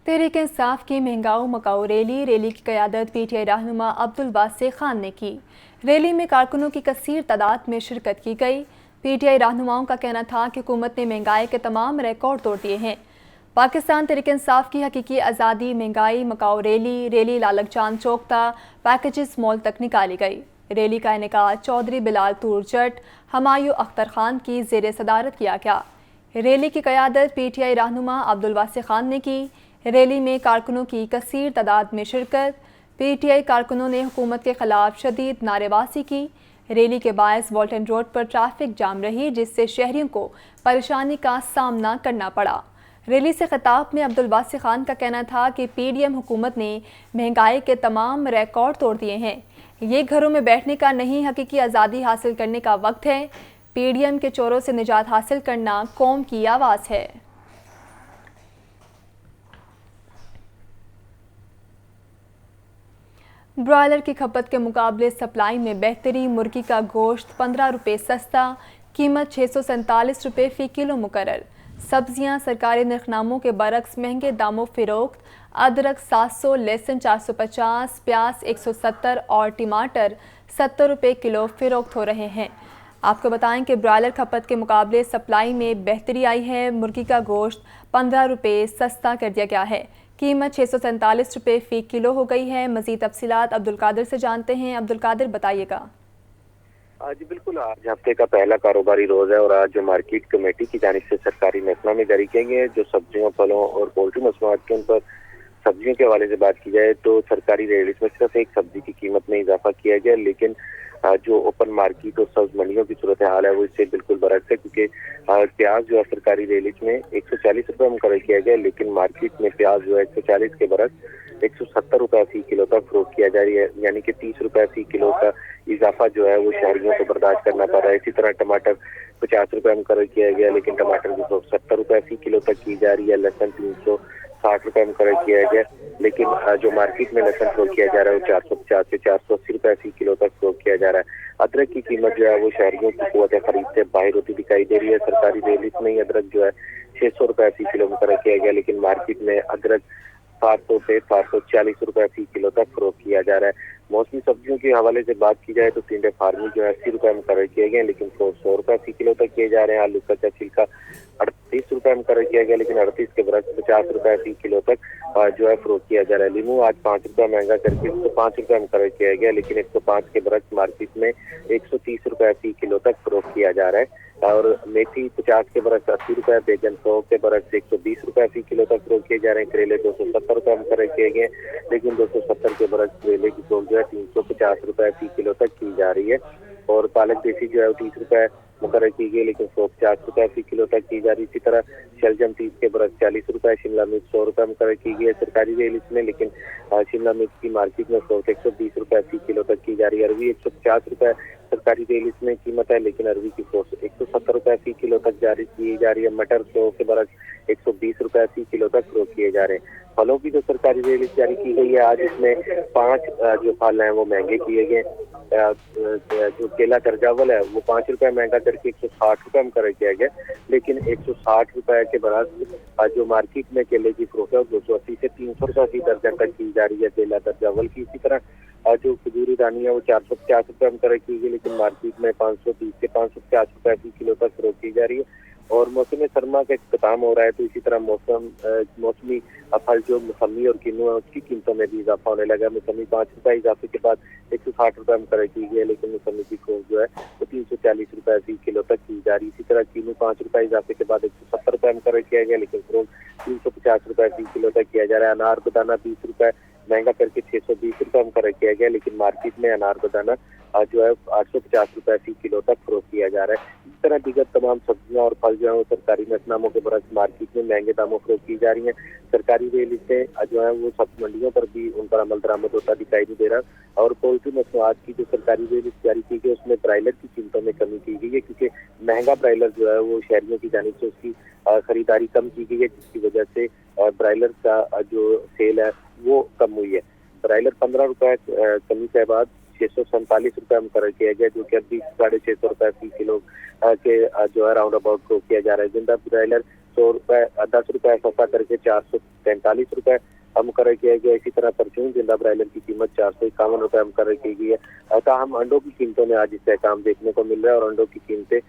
तहरीक इंसाफ की महंगाऊ मकाऊ रैली की क़यादत पीटीआई रहनुमा अब्दुल वासिक खान ने की। रैली में कारकुनों की कसीर तादाद में शिरकत की गई। पीटीआई रहनुमाओं का कहना था कि हुकूमत ने महंगाई के तमाम रिकॉर्ड तोड़ दिए हैं। पाकिस्तान तहरीक इंसाफ की हकीकी आज़ादी महंगाई मकाऊ रैली लालक चांद चौक तक पैकेजेस मॉल तक निकाली गई। रैली का इनेकाद चौधरी बिलाल तूर जट हमायूं अख्तर खान की ज़ेर सदारत किया गया। रैली की क़यादत पीटीआई रहनुमा अब्दुल वासिक खान ने की। रैली में कारकुनों की कसीर तादाद में शिरकत। पीटीआई कारकुनों ने हुकूमत के खिलाफ शदीद नारेबाजी की। रैली के बायस वॉल्टन रोड पर ट्रैफिक जाम रही, जिससे शहरियों को परेशानी का सामना करना पड़ा। रैली से खिताब में अब्दुल वासिक खान का कहना था कि पीडीएम हुकूमत ने महंगाई के तमाम रिकॉर्ड तोड़ दिए हैं। ये घरों में बैठने का नहीं, हकीकी आज़ादी हासिल करने का वक्त है। पीडीएम के चोरों से निजात हासिल करना कौम की आवाज़ है। ब्रॉयलर की खपत के मुकाबले सप्लाई में बेहतरी। मुर्गी का गोश्त 15 रुपये सस्ता, कीमत 647 रुपये फ़ी किलो मुकर्रर। सब्जियां सरकारी नरखनामों के बरक्स महंगे दामों फ़रोख्त। अदरक 700, लहसुन 450, प्याज 170 और टमाटर 70 रुपये किलो फ़रोख्त हो रहे हैं। आपको बताएं कि ब्रॉयलर खपत के मुकाबले सप्लाई में बेहतरी आई है। मुर्गी का गोश्त 15 रुपये सस्ता कर दिया गया है। कीमत 647 रुपये फ़ी किलो हो गई है। मज़ीद तफसीलात अब्दुल कादिर से जानते हैं। अब्दुल कादिर, बताइएगा। जी बिल्कुल, आज हफ्ते का पहला कारोबारी रोज है और आज जो मार्केट कमेटी की जानिब से सरकारी महकमा में जारी किए गए जो सब्जियों, फलों और पोल्ट्री मसनूआत के उन पर सब्जियों के हवाले से बात की जाए तो सरकारी रेट में सिर्फ एक सब्जी की कीमत में इजाफा किया गया, लेकिन जो ओपन मार्केट और सब्ज मंडियों की सूरत हाल है वो इससे बिल्कुल बरक्स है, क्योंकि प्याज जो है सरकारी रेट में 140 रुपये मुकर्रर किया गया, लेकिन मार्केट में प्याज जो है 140 के बरक्स 170 रुपये फ़ी किलो तक फरोख्त किया जा रही है, यानी कि 30 रुपये फ़ी किलो का इजाफा जो है वो शहरियों को बर्दाश्त करना पड़ रहा है। इसी तरह टमाटर 50 रुपये मुकर्रर किया गया, लेकिन टमाटर 270 रुपये फ़ी किलो तक की जा रही है। लहसुन 360 रुपये मुकर्रर किया गया, लेकिन जो मार्केट में लहसुन फरोख्त किया जा रहा है वो 450 से 480 रुपये फ़ी किलो तक फरोख्त किया जा रहा है। अदरक की कीमत जो है वो शहरियों की क़ुव्वत खरीद से बाहर होती दिखाई दे रही है। सरकारी रेट में ही अदरक जो है 600 रुपये फ़ी किलो मुकर्रर किया गया, लेकिन मार्केट में अदरक 700 से 740 रुपये फ़ी किलो तक फरोख्त किया जा रहा है। मौसमी सब्जियों के हवाले से बात की जाए तो टिंडे फार्मी जो है 80 रुपये मुकर्रर किए गए, लेकिन 100 रुपये फ़ी किलो तक किए जा रहे हैं। आलू कच्चा छिलका 38 रुपये मुकर्रर किया गया, लेकिन 38 के बरक्स 50 रुपये फ़ी किलो तक जो है फरोख्त किया जा रहा है। लीमू आज 5 रुपये महंगा करके 105 रुपये मुकर्रर किया गया, लेकिन 105 के बरक्स मार्केट में 130 रुपये फ़ी किलो तक फरोख्त किया जा रहा है। اور میتھی 50 کے برعکس 80 روپے, بیگن 100 کے برعکس 120 روپے فی کلو تک فروخت کیے جا رہے ہیں. کریلے 270 روپے مقرر کیے گئے, لیکن 270 کے برعکس کریلے کی فروخت جو ہے 350 روپے فی کلو تک کی جا رہی ہے. اور پالک دیسی جو ہے 30 روپے مقرر کی گئی, لیکن 150 روپے فی کلو تک کی جا رہی ہے. اسی طرح شلجم 30 کے برعکس 40 روپے, شملہ مرچ 100 روپے مقرر کی گئی ہے سرکاری ریٹ میں, لیکن شملہ مرچ کی مارکیٹ میں 120 روپے فی کلو تک کی جا رہی ہے. عربی 150 روپے سرکاری ریٹ میں قیمت ہے, لیکن عربی کی 170 روپے فی کلو تک جاری کی جا رہی ہے. مٹر 100 کے برعکس 120 روپے فی کلو تک فروخت کیے جا رہے ہیں. پھلوں کی جو سرکاری ریٹ جاری کی گئی ہے آج, اس میں 5 جو پھل ہیں وہ مہنگے کیے گئے. جو کیلا کرجاول ہے وہ 5 روپے مہنگا کر کے 160 روپے مقرر کیا گیا, لیکن 160 روپے کے برعکس جو مارکیٹ میں کیلے کی فروخت ہے 280 سے 300 روپے فی درجن تک کی جا رہی ہے کیلا کرجاول کی. اسی طرح جو کھجوری دانی ہے وہ 450 روپے مقرر کی گئی, لیکن مارکیٹ میں 530 سے 550 روپے فی کلو تک فروخت کی جا رہی ہے. اور موسم سرما کا اختتام ہو رہا ہے, تو اسی طرح موسمی پھل جو موسمی اور کینو ہے اس کی قیمتوں میں بھی اضافہ ہونے لگا. موسمی 5 روپے اضافے کے بعد 160 روپے مقرر کی گئی ہے, لیکن موسمی کی فروخت جو ہے وہ 340 روپے فی کلو تک کی جا رہی ہے. اسی طرح کینو 5 روپے اضافے کے بعد 170 روپے مقرر کیا گیا, لیکن فروخت 350 روپے فی کلو تک کیا جا رہا ہے. انار بدانہ 20 روپے مہنگا کر کے 620 روپے مقرر کیا گیا, لیکن مارکیٹ میں انار بدانہ جو ہے 850 روپے فی کلو تک فروخت کیا جا رہا ہے. اس طرح دیگر تمام سبزیاں اور پھل جو ہیں وہ سرکاری نقصناموں کے برعکس مارکیٹ میں مہنگے داموں فروخت کی جا رہی ہیں. سرکاری ریلیں جو ہیں وہ سبزی منڈیوں پر بھی ان پر عمل درآمد ہوتا دکھائی نہیں دے رہا. اور پولٹری مصنوعات کی جو سرکاری ریل جاری کی گئی اس میں برائلر کی قیمتوں میں کمی کی گئی ہے, کیونکہ مہنگا برائلر جو ہے وہ شہریوں کی جانب سے اس کی خریداری کم کی گئی ہے, جس کی وجہ سے برائلر کا جو سیل ہے وہ کم ہوئی ہے. برائلر 15 روپے کمی کے بعد 647 روپے مقرر کیا گیا, جو کہ ابھی 650 روپے فی کلو کے جو ہے راؤنڈ اباؤٹ کو کیا جا رہا ہے. زندہ برائلر 100 روپے 10 روپے سستا کر کے 443 روپے مقرر کیا گیا. اسی طرح پرچون زندہ برائلر کی قیمت 451 روپے مقرر کی گئی ہے. تاہم انڈوں کی قیمتوں میں آج استحکام دیکھنے کو مل رہا ہے, اور انڈوں کی قیمتیں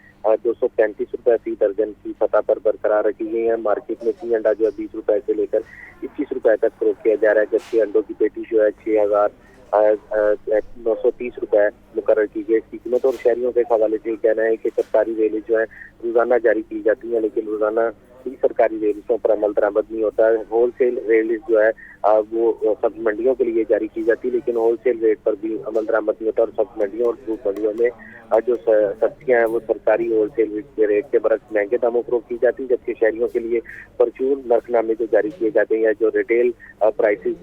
235 روپے فی درجن کی سطح پر برقرار رکھی گئی ہیں. مارکیٹ میں سی انڈا جو ہے 20 روپے سے لے کر 21 روپے تک فروخت کیا جا رہا ہے, جبکہ انڈوں کی پیٹی جو ہے 6,930 روپے مقرر کی گئی اس کی قیمت. اور شہریوں کے حوالے سے یہ کہنا ہے کہ سرکاری ریلیں جو ہیں روزانہ جاری کی جاتی ہیں, لیکن روزانہ سرکاری ریلوں پر عمل درآمد نہیں ہوتا ہے. ہول سیل ریل جو ہے وہ سبزی منڈیوں کے لیے جاری کی جاتی ہے, لیکن ہول سیل ریٹ پر بھی عمل درآمد نہیں ہوتا. اور سبزی منڈیوں اور فروٹ منڈیوں میں جو سبزیاں ہیں وہ سرکاری ہول سیل ریٹ کے برعکس مہنگے داموں فروخت کی جاتی ہیں, جبکہ شہریوں کے لیے پرچون نرخ نامے جو جاری کیے جاتے ہیں یا جو ریٹیل پرائسز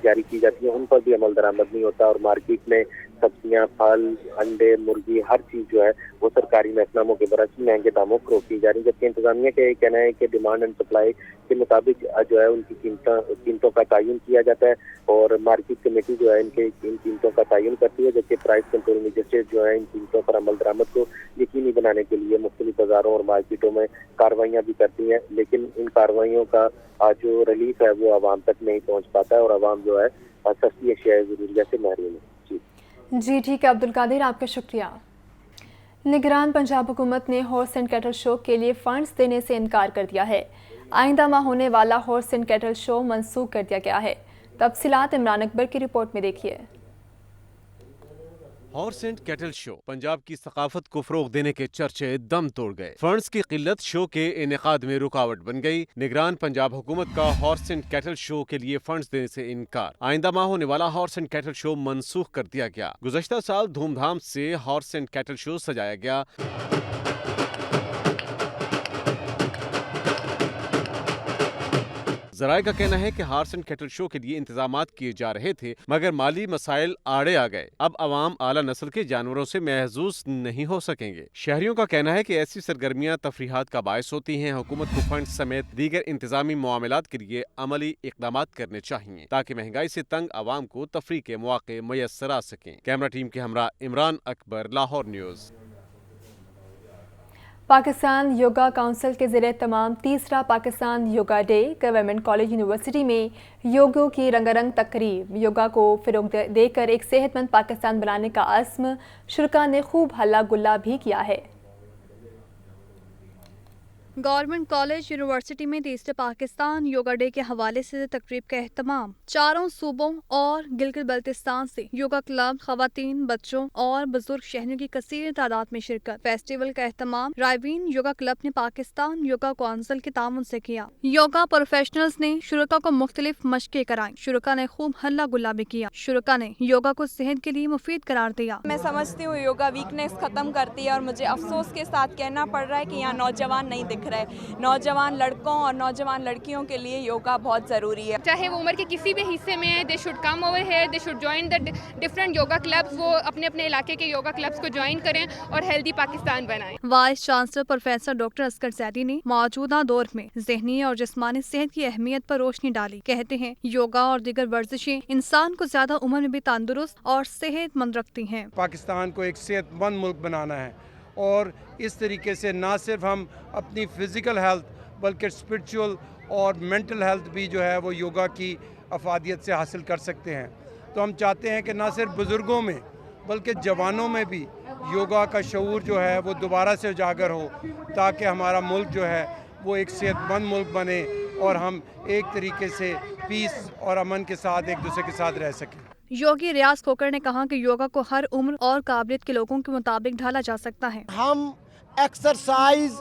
جاری کی جاتی ہیں ان پر بھی عمل درآمد نہیں ہوتا. اور مارکیٹ میں سبزیاں, پھل, انڈے, مرغی ہر چیز جو ہے وہ سرکاری نقصناموں کے برعکس مہنگے داموں فروخت کی جا رہی ہے. جبکہ انتظامیہ کا یہ کہنا ہے کہ ڈیمانڈ اینڈ سپلائی کے مطابق جو ہے ان کی قیمتوں کا تعین کیا جاتا ہے, اور مارکیٹ کمیٹی جو ہے ان قیمتوں کا تعین کرتی ہے, جبکہ پرائس کنٹرول میجسٹریٹ جو ہے ان قیمتوں پر عمل درآمد کو یقینی بنانے کے لیے مختلف بازاروں اور مارکیٹوں میں کارروائیاں بھی کرتی ہیں, لیکن ان کارروائیوں کا جو ریلیف ہے وہ عوام تک نہیں پہنچ پاتا ہے, اور عوام جو ہے سستی اشیاء ضروریہ سے محروم ہے. جی ٹھیک ہے عبدالقادر, آپ کا شکریہ. نگران پنجاب حکومت نے ہارس اینڈ کیٹل شو کے لیے فنڈز دینے سے انکار کر دیا ہے. آئندہ ماہ ہونے والا ہارس اینڈ کیٹل شو منسوخ کر دیا گیا ہے. تفصیلات عمران اکبر کی رپورٹ میں دیکھیے. ہارس اینڈ کیٹل شو پنجاب کی ثقافت کو فروغ دینے کے چرچے دم توڑ گئے. فنڈز کی قلت شو کے انعقاد میں رکاوٹ بن گئی. نگران پنجاب حکومت کا ہارس اینڈ کیٹل شو کے لیے فنڈز دینے سے انکار. آئندہ ماہ ہونے والا ہارس اینڈ کیٹل شو منسوخ کر دیا گیا. گزشتہ سال دھوم دھام سے ہارس اینڈ کیٹل شو سجایا گیا. ذرائع کا کہنا ہے کہ ہارس اینڈ کیٹل شو کے لیے انتظامات کیے جا رہے تھے, مگر مالی مسائل آڑے آ گئے. اب عوام اعلیٰ نسل کے جانوروں سے محظوظ نہیں ہو سکیں گے. شہریوں کا کہنا ہے کہ ایسی سرگرمیاں تفریحات کا باعث ہوتی ہیں. حکومت کو فنڈ سمیت دیگر انتظامی معاملات کے لیے عملی اقدامات کرنے چاہیے تاکہ مہنگائی سے تنگ عوام کو تفریح کے مواقع میسر آ سکیں. کیمرہ ٹیم کے ہمراہ عمران اکبر, لاہور نیوز. پاکستان یوگا کونسل کے زیر اہتمام تیسرا Pakistan yoga day government college university میں یوگوں کی رنگا رنگ تقریب. یوگا کو فروغ دے کر ایک صحت مند پاکستان بنانے کا عزم. شرکاء نے خوب ہلا گلا بھی کیا ہے. गवर्नमेंट कॉलेज यूनिवर्सिटी में तीसरे पाकिस्तान योगा डे के हवाले से तकरीब का एहतमाम। चारों सूबों और गिलगित बल्तिस्तान से योगा क्लब, खवातीन, बच्चों और बुजुर्ग शहरियों की कसीर तादाद में शिरकत। फेस्टिवल का एहतमाम रायवीन योगा क्लब ने पाकिस्तान योगा कौंसिल के तामुन से किया। योगा प्रोफेशनल्स ने शुरका को मुख्तलिफ मशकें कराई। शुरका ने खूब हल्ला गुल्ला भी किया। शुरका ने योगा को सेहत के लिए मुफीद करार दिया। मैं समझती हूँ योगा वीकनेस खत्म करती है और मुझे अफसोस के साथ कहना पड़ रहा है कि यहाँ नौजवान नहीं दिख रहे। नौजवान लड़कों और नौजवान लड़कियों के लिए योगा बहुत ज़रूरी है। चाहे वो उम्र के किसी भी हिस्से में है, they should come over here, they should join the different yoga clubs. वो अपने अपने इलाके के योगा क्लब्स को ज्वाइन करें और हेल्दी पाकिस्तान बनाएं। Vice chancellor professor doctor Asghar Zaidi ने मौजूदा दौर में ज़हनी और जिस्मानी सेहत की अहमियत पर रोशनी डाली। कहते हैं योगा और दीगर वर्जिशें इंसान को ज्यादा उम्र में भी तंदुरुस्त और सेहतमंद रखती हैं। पाकिस्तान को एक सेहतमंद मुल्क बनाना है और इस तरीके से ना सिर्फ हम अपनी फ़िज़िकल हेल्थ बल्कि स्पिरिचुअल और मेंटल हेल्थ भी जो है वो योगा की अफादियत से हासिल कर सकते हैं। तो हम चाहते हैं कि ना सिर्फ बुज़ुर्गों में बल्कि जवानों में भी योगा का शऊर जो है वो दोबारा से उजागर हो, ताकि हमारा मुल्क जो है वो एक सेहतमंद मुल्क बने और हम एक तरीके से पीस और अमन के साथ एक दूसरे के साथ रह सकें। योगी रियाज खोकर ने कहा कि योगा को हर उम्र और काबिलियत के लोगों के मुताबिक ढाला जा सकता है। हम एक्सरसाइज,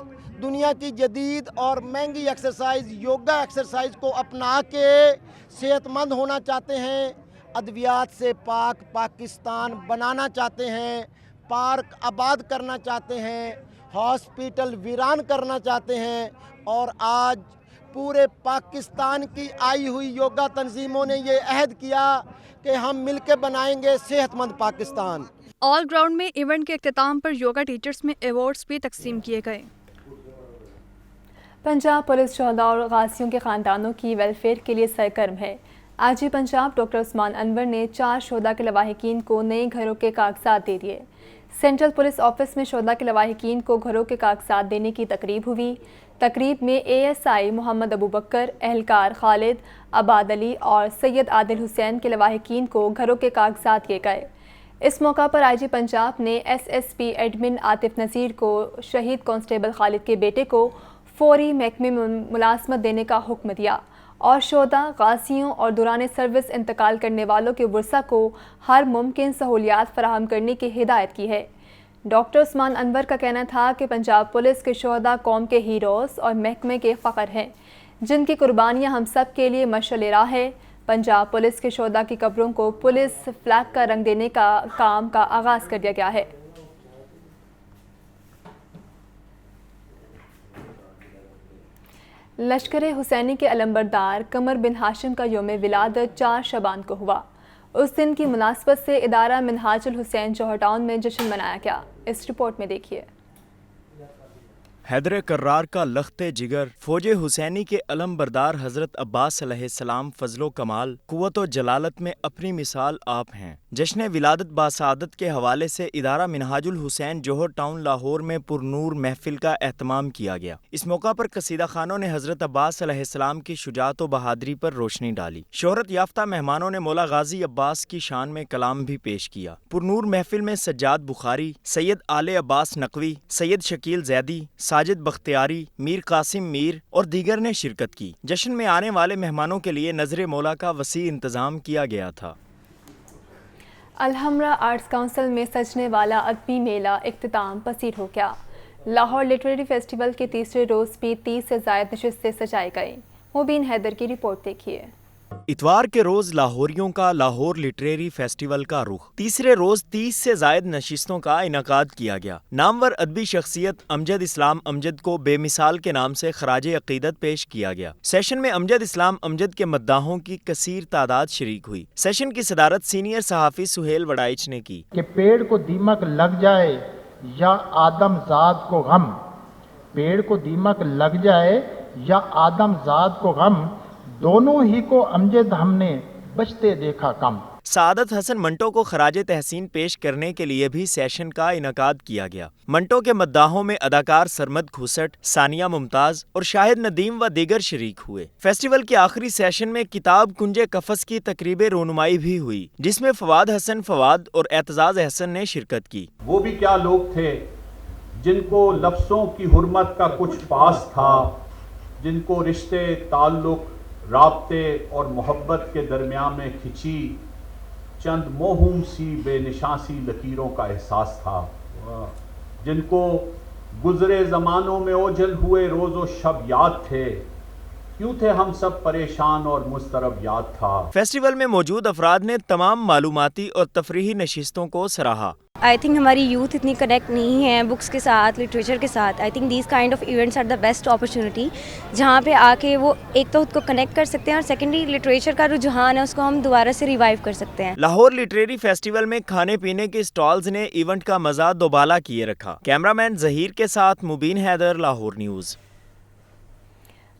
दुनिया की जदीद और महंगी एक्सरसाइज योगा एक्सरसाइज को अपना के सेहतमंद होना चाहते हैं, अद्वियात से पाक पाकिस्तान बनाना चाहते हैं, पार्क आबाद करना चाहते हैं, हॉस्पिटल वीरान करना चाहते हैं और आज पूरे पाकिस्तान की आई हुई योगा तंजीमों ने ये अहद किया कि हम मिलकर बनाएंगे सेहतमंद पाकिस्तान। ऑल ग्राउंड में इवेंट के इख्तिताम पर योगा टीचर्स में अवार्ड्स भी तकसीम किए गए। पंजाब पुलिस शोहदा और गाजियों के ख़ानदानों की वेलफेयर के लिए सरगर्म है। आईजी पंजाब डॉक्टर उस्मान अनवर ने 4 शोहदा के लवाहिकीन को नए घरों के कागजात दे दिए। सेंट्रल पुलिस ऑफिस में शोहदा के लवाहिकीन को घरों के कागजात देने की तकरीब हुई। तकरीब में ASI मोहम्मद अबू बकर, एहलकार खालिद, आबाद अली और सैयद आदिल हुसैन के लवाहिकीन को घरों के कागजात दिए गए। इस मौका पर आईजी पंजाब ने SSP एडमिन आतिफ नज़ीर को शहीद कांस्टेबल खालिद के बेटे को फौरी महकमे में मुलाजमत देने का हुक्म दिया और शोहदा, गाजियों और दौरान सर्विस इंतकाल करने वालों के वर्सा को हर मुमकिन सहूलियात फराहम करने की हिदायत की है। डॉक्टर उस्मान अनवर का कहना था कि पंजाब पुलिस के शोहदा कौम के हीरोज़ और महकमे के फ़ख्र हैं, जिनकी कुर्बानियाँ हम सब के लिए मशअल राह है। पंजाब पुलिस के शोहदा की कब्रों को पुलिस फ्लैग का रंग देने का काम का आगाज़ कर दिया गया है। लश्कर हुसैनी के अलंबरदार कमर बिन हाशिम का यौम विलादत 4 शबान को हुआ। उस दिन की मुनासबत से इदारा मिनहाजुल हुसैन जौहर टाउन में जश्न मनाया गया। इस रिपोर्ट में देखिए। हैदर कर्रार का लख्ते जिगर फौज हुसैनी के अलमबरदार हज़रत अब्बास अलैहिस्सलाम फजलो कमाल कुव्वत व जलालत में अपनी मिसाल आप हैं। जश्न विलादत बासादत के हवाले से इदारा मिनहाजुल हुसैन जौहर टाउन लाहौर में पुरनूर महफिल का एहतमाम किया गया। इस मौका पर कसीदा खानों ने हज़रत अब्बास अलैहिस्सलाम की शुजाअत व बहादुरी पर रोशनी डाली। शोहरत याफ्ता मेहमानों ने मौला गाजी अब्बास की शान में कलाम भी पेश किया। पुरनूर महफिल में सज्जाद बुखारी, सैयद आले अब्बास नकवी, सैयद शकील जैदी, साजिद बख्तियारी, मीर कासिम मीर और दीगर ने शिरकत की। जश्न में आने वाले मेहमानों के लिए नजर मौला का वसी इंतजाम किया गया था। अलहमरा आर्ट्स काउंसिल में सजने वाला अदबी मेला इख्तिताम पसीर हो गया। लाहौर लिटरेरी फेस्टिवल के तीसरे रोज़ भी 30 से ज़ायद नशिस्तें सजाई गईं। मुबीन हैदर की रिपोर्ट देखिए। इतवार के रोज लाहौरियों का लाहौर लिटरेरी फेस्टिवल का रुख। तीसरे रोज 30 से जायद नशिस्तों का इनकाद किया गया। नामवर अदबी शख्सियत अमजद इस्लाम अमजद को बेमिसाल के नाम से खराज अकीदत पेश किया गया। सेशन में अमजद इस्लाम अमजद के मद्दाहों की कसीर तादाद शरीक हुई। सेशन की सदारत सीनियर सहाफ़ी सुहेल वडाइच ने की। कि पेड़ को दीमक लग जाए या आदम ज़ात को गम, पेड़ को दीमक लग जाए या आदम ज़ात को गम, दोनों ही को अमजद हमने बचते देखा कम। सादत हसन मंटो को खराज तहसीन पेश करने के लिए भी सेशन का इनकाद किया गया। मंटो के मद्दाहों में अदाकार सरमद खुसट, सानिया मुमताज और शाहिद नदीम व दीगर शरीक हुए। फेस्टिवल के आखिरी सेशन में किताब कुंजे कफस की तकरीब रोनुमाई भी हुई, जिसमें फवाद हसन फवाद और एतजाज हसन ने शिरकत की। वो भी क्या लोग थे जिनको लफ्ज़ों की हुर्मत का कुछ पास था, जिनको रिश्ते ताल्लुक़ राब्ते और मोहब्बत के दरमियान में खिंची चंद मोहूम सी बेनिशां सी लकीरों का एहसास था, जिनको गुज़रे ज़मानों में ओझल हुए रोज़ व शब याद थे, क्यों थे हम सब परेशान और मुस्तरब याद था। फेस्टिवल में मौजूद अफराद ने तमाम मालूमाती और तफरीही नशिस्तों को सराहा। आई थिंक हमारी यूथ इतनी कनेक्ट नहीं है बुक्स के साथ, लिटरेचर के साथ। I think these kind of events are the best opportunity जहाँ पे आके वो एक तो खुद को कनेक्ट कर सकते हैं और सेकेंडली लिटरेचर का रुझान है उसको हम दोबारा से रिवाइव कर सकते हैं। लाहौर लिटरेरी फेस्टिवल में खाने पीने के स्टॉल्स ने इवेंट का मजा दोबाला किए रखा। कैमरामैन जहीर के साथ मुबीन हैदर, लाहौर न्यूज़।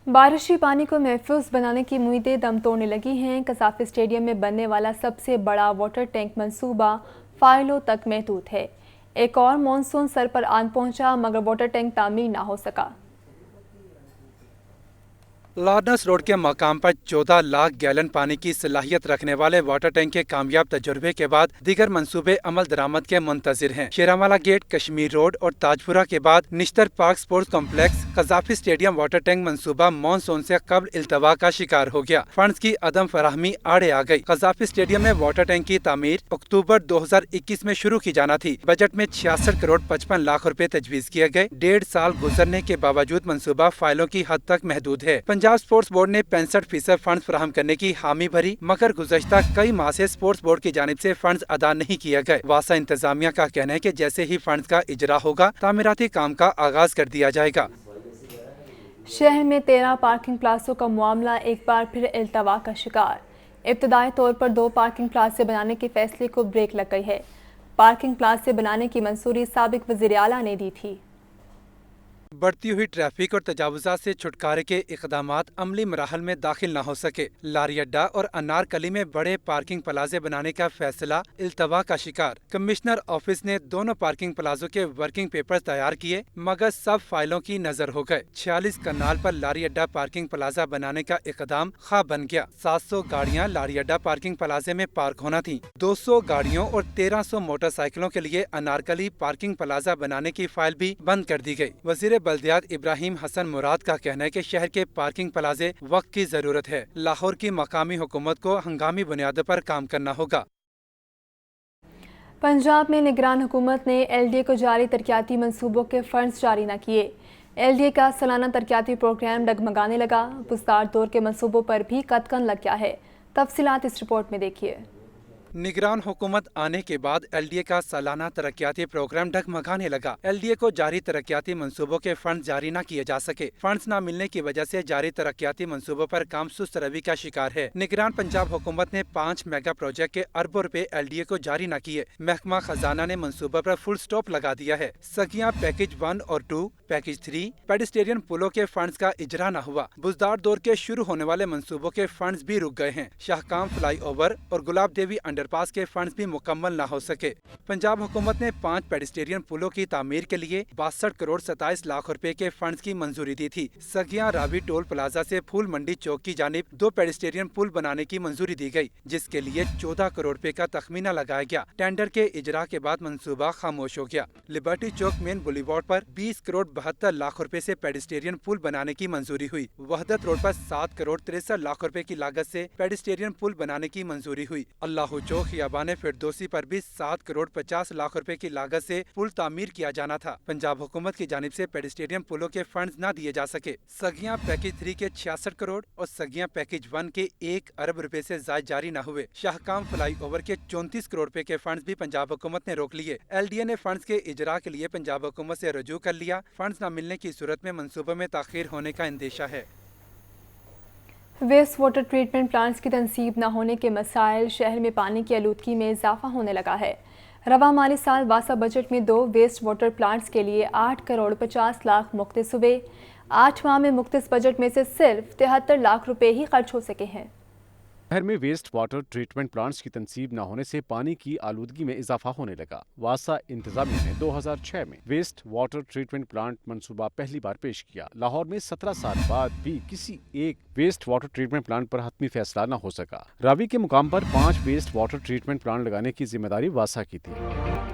बारिशी पानी को महफूज बनाने की उम्मीदें दम तोड़ने लगी हैं। कज़ाफ़ी स्टेडियम में बनने वाला सबसे बड़ा वाटर टैंक मंसूबा फाइलों तक महदूद है। एक और मानसून सर पर आन पहुंचा मगर वाटर टैंक तामीर ना हो सका। लॉर्नस रोड के मकाम पर 14 लाख गैलन पानी की सलाहियत रखने वाले वाटर टैंक के कामयाब तजुर्बे के बाद दीगर मंसूबे अमल दरामद के मुंतजिर हैं। शेरावाला गेट, कश्मीर रोड और ताजपुरा के बाद Nishtar park sports complex Gaddafi stadium water tank मंसूबा मानसून से कबल इल्तवा का शिकार हो गया। फंड्स की अदम फराहमी आड़े आ गई। कज़ाफ़ी स्टेडियम में वाटर टैंक की तामीर अक्टूबर 2021 में शुरू की जाना थी। बजट में 66 करोड़ 55 लाख रुपए तजवीज़ किए गए। 1.5 साल गुजरने के बावजूद मंसूबा फाइलों की हद तक महदूद है। पंजाब स्पोर्ट्स बोर्ड ने 65% फंड फराहम करने की हामी भरी मगर गुज़श्ता कई माह से स्पोर्ट्स बोर्ड की जानिब से फंड अदा नहीं किए गए। वासा इंतजामिया का कहना है कि जैसे ही फंड का इजरा होगा तामीराती काम का आगाज कर दिया जाएगा। शहर में 13 पार्किंग प्लाजों का मामला एक बार फिर इल्तवा का शिकार। इब्तदाई तौर पर 2 पार्किंग प्लाजे बनाने के फैसले को ब्रेक लग गई है। पार्किंग प्लाजे बनाने की मंजूरी साबिक वज़ीर आला ने दी थी। बढ़ती हुई ट्रैफिक और तजावुज़ात से छुटकारे के इक़दामात अमली मराहल में दाखिल न हो सके। लारी अड्डा और अनारकली में बड़े पार्किंग प्लाजे बनाने का फैसला इल्तवा का शिकार। कमिश्नर ऑफिस ने दोनों पार्किंग प्लाजों के वर्किंग पेपर तैयार किए मगर सब फाइलों की नजर हो गए। 46 कनाल पर लारी अड्डा पार्किंग प्लाजा बनाने का इक़दाम ख्वाब बन गया। 700 गाड़ियाँ लारी अड्डा पार्किंग प्लाजे में पार्क होना थी। 200 गाड़ियों और 1300 मोटरसाइकिलों के लिए अनारकली पार्किंग प्लाजा बनाने की फाइल भी बंद कर दी गई। वज़ीर बल्दियात इब्राहिम हसन मुराद का कहना है कि शहर के पार्किंग प्लाजे वक्त की जरूरत है। लाहौर की मकामी हुकूमत को हंगामी बुनियादों पर काम करना होगा। पंजाब में निगरान हुकूमत ने LDA को जारी तरक्याती मंसूबों के फंड्स जारी न किए। LDA का सालाना तरक्याती प्रोग्राम डगमगाने लगा। बुज़दार दौर के मंसूबों पर भी कदकन लग गया है। तफसीलात इस रिपोर्ट में देखिए। निगरान हुकूमत आने के बाद LDA का सालाना तरक्याती प्रोग्राम डगमगाने लगा। LDA को जारी तरक्याती मंसूबों के फंड जारी न किए जा सके। फंड्स न मिलने की वजह से जारी तरक्याती मंसूबों पर काम सुस्त रवि का शिकार है। निगरान पंजाब हुकूमत ने 5 मेगा प्रोजेक्ट के अरबों रुपए LDA को जारी न किए। महकमा खजाना ने मंसूबों पर फुल स्टॉप लगा दिया है। सगियां पैकेज 1 और 2, पैकेज 3 पेडिस्टेरियन पुलों के फंड्स का इजरा न हुआ। बुज़दार दौर के शुरू होने वाले मंसूबों के फंड्स भी रुक गए हैं। शाहकाम फ्लाई ओवर और गुलाब देवी अंडरपास के फंड्स भी मुकम्मल न हो सके। पंजाब हुकूमत ने 5 पेडिस्टेरियन पुलों की तामीर के लिए 62 करोड़ 27 लाख रुपए के फंड्स की मंजूरी दी थी। सगियां रावी टोल प्लाजा से फूल मंडी चौक की जानिब 2 पेडिस्टेरियन पुल बनाने की मंजूरी दी गई, जिसके लिए 14 करोड़ रुपए का तखमीना लगाया गया। टेंडर के इजरा के बाद मंसूबा खामोश हो गया। लिबर्टी चौक मेन बुलीवार्ड पर 20 करोड़ 72 लाख रुपए से पेडिस्टेरियन पुल बनाने की मंजूरी हुई। वहदत रोड पर 7 करोड़ 63 लाख रुपए की लागत से पेडिस्टेरियन पुल बनाने की मंजूरी हुई। अल्लाह चौक खियाबान फिरदौसी पर भी 7 करोड़ 50 लाख रुपए की लागत से पुल तामीर किया जाना था। पंजाब हुकूमत की जानिब से पेडिस्टेरियन पुलों के फंड्स न दिए जा सके। सगियां पैकेज 3 के 66 करोड़ और सगियां पैकेज 1 के 1 अरब रुपए से जायद जारी न हुए। शाहकाम फ्लाई ओवर के 34 करोड़ रुपए के फंड्स भी पंजाब हुकूमत ने रोक लिए। LDA ने फंड्स के इजरा के लिए पंजाब हुकूमत से रजू कर लिया। फंड्स न मिलने की सूरत में मंसूबों में ताखीर होने का अंदेशा है। वेस्ट वाटर ट्रीटमेंट प्लांट्स की तनसीब न होने के मसाइल। शहर में पानी की आलूदगी में इजाफा होने लगा है। रवा माली साल वासा बजट में 2 वेस्ट वाटर प्लांट्स के लिए 8 करोड़ 50 लाख मुख्तस हुए। 8 माह में मुख्तस बजट में से सिर्फ 73 लाख रुपए ही खर्च हो सके हैं। शहर में वेस्ट वाटर ट्रीटमेंट प्लांट्स की तनसीब न होने से पानी की आलूदगी में इजाफा होने लगा। वासा इंतजामिया ने 2006 में वेस्ट वाटर ट्रीटमेंट प्लांट मंसूबा पहली बार पेश किया। लाहौर में 17 साल बाद भी किसी एक वेस्ट वाटर ट्रीटमेंट प्लांट पर हतमी फैसला न हो सका। रावी के मुकाम पर 5 वेस्ट वाटर ट्रीटमेंट प्लांट लगाने की जिम्मेदारी वासा की थी।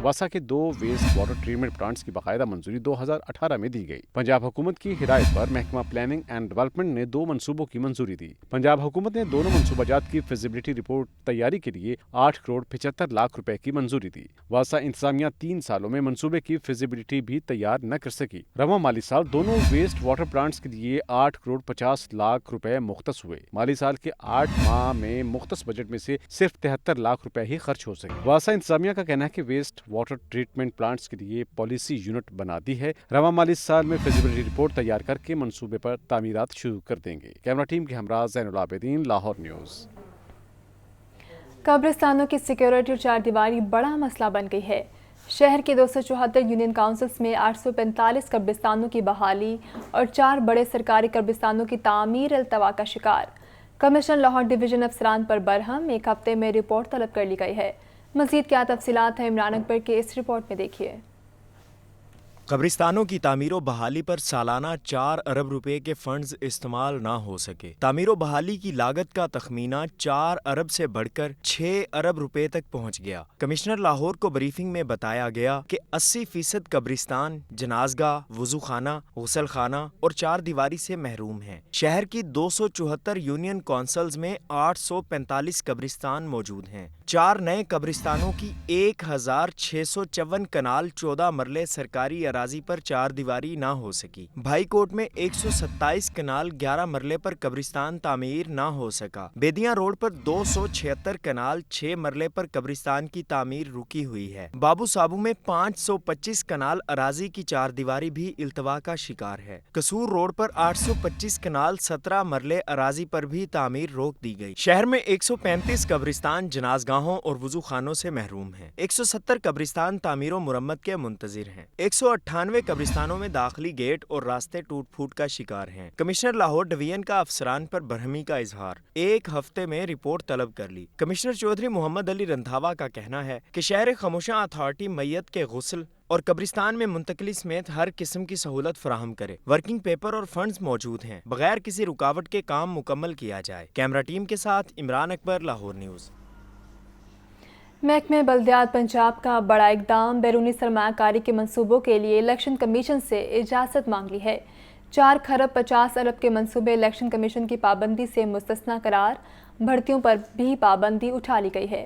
वासा के 2 वेस्ट वाटर ट्रीटमेंट प्लांट्स की बाकायदा मंजूरी 2018 में दी गई। पंजाब हुकूमत की हिदायत पर महकमा प्लानिंग एंड डेवलपमेंट ने 2 मंसूबों की मंजूरी दी। पंजाब हुकूमत ने दोनों मंसूबाजात की फिजिबिलिटी रिपोर्ट तैयारी के लिए 8 करोड़ 75 लाख रुपए की मंजूरी दी। वासा इंतजामिया 3 सालों में मंसूबे की फिजिबिलिटी भी तैयार न कर सकी। रवा माली साल दोनों वेस्ट वाटर प्लांट्स के लिए 8 करोड़ 50 लाख रुपए मुख्तस हुए। माली साल के 8 माह में मुख्तस बजट में से सिर्फ 73 लाख रुपए ही खर्च हो सके। वासा इंतजामिया का कहना है कि वेस्ट वाटर ट्रीटमेंट प्लांट्स के लिए पॉलिसी यूनिट बना दी है। रवा माली साल में फिजिबिलिटी रिपोर्ट तैयार करके मंसूबे पर तामीरात शुरू कर देंगे। कैमरा टीम के हमरा ज़ैनुल आबिदीन, लाहौर न्यूज़। कब्रिस्तानों की सिक्योरिटी और चारदीवारी बड़ा मसला बन गई है। शहर के 274 यूनियन काउंसिल्स में 845 कब्रिस्तानों की बहाली और 4 बड़े सरकारी कब्रिस्तानों की तामीर अल्तवा का शिकार। कमिश्नर लाहौर डिवीजन अफसरान पर बरहम, 1 हफ्ते में रिपोर्ट तलब कर ली गई है। मज़ीद क्या तफसीलात हैं इमरान अकबर के इस रिपोर्ट में देखिए। कब्रिस्तानों की तामीर और बहाली पर सालाना 4 अरब रुपए के फंड्स इस्तेमाल ना हो सके। तामीर और बहाली की लागत का तखमीना 4 अरब से बढ़कर 6 अरब रुपए तक पहुंच गया। कमिश्नर लाहौर को ब्रीफिंग में बताया गया कि 80% कब्रिस्तान जनाजगाह, वुजू खाना, गुसल खाना और 4 दीवारी से महरूम हैं। शहर की 274 यूनियन कौंसल्स में 845 कब्रिस्तान मौजूद हैं। 4 नए कब्रिस्तानों की 1654 कनाल 14 मरले सरकारी अराजी पर 4 दीवारी ना हो सकी। भाई कोट में 127 कनाल 11 मरले पर कब्रिस्तान तामीर ना हो सका। बेदियां रोड पर 276 कनाल 6 मरले पर कब्रिस्तान की तामीर रुकी हुई है। बाबू साबू में 525 कनाल अराजी की 4 दीवारी भी इल्तवा का शिकार है। कसूर रोड पर 825 कनाल 17 मरले अराजी पर भी तामीर रोक दी गई। शहर में 135 कब्रिस्तान जनाजगाहों और वुजू खानों से महरूम हैं। 170 कब्रिस्तान तामीर और मुरम्मत के मुंतजिर हैं। 198 कब्रिस्तानों में दाखिली गेट और रास्ते टूट फूट का शिकार हैं। कमिश्नर लाहौर डिवीजन का अफसरान पर बरहमी का इजहार, 1 हफ्ते में रिपोर्ट तलब कर ली। कमिश्नर चौधरी मोहम्मद अली रंधावा का कहना है कि शहर खामोशा अथॉरिटी मैयत के गुस्ल और कब्रिस्तान में मुंतकली समेत हर किस्म की सहूलत फराहम करे। वर्किंग पेपर और फंड्स मौजूद हैं। बगैर किसी रुकावट के काम मुकम्मल किया जाए। कैमरा टीम के साथ इमरान अकबर, लाहौर न्यूज़। महकमे बल्दियात पंजाब का बड़ा इकदाम, बैरूनी सरमायाकारी के मंसूबों के लिए इलेक्शन कमीशन से इजाज़त मांग ली है। 4 खरब 50 अरब के मंसूबे इलेक्शन कमीशन की पाबंदी से मुस्तस्ना करार, भर्तियों पर भी पाबंदी उठा ली गई है।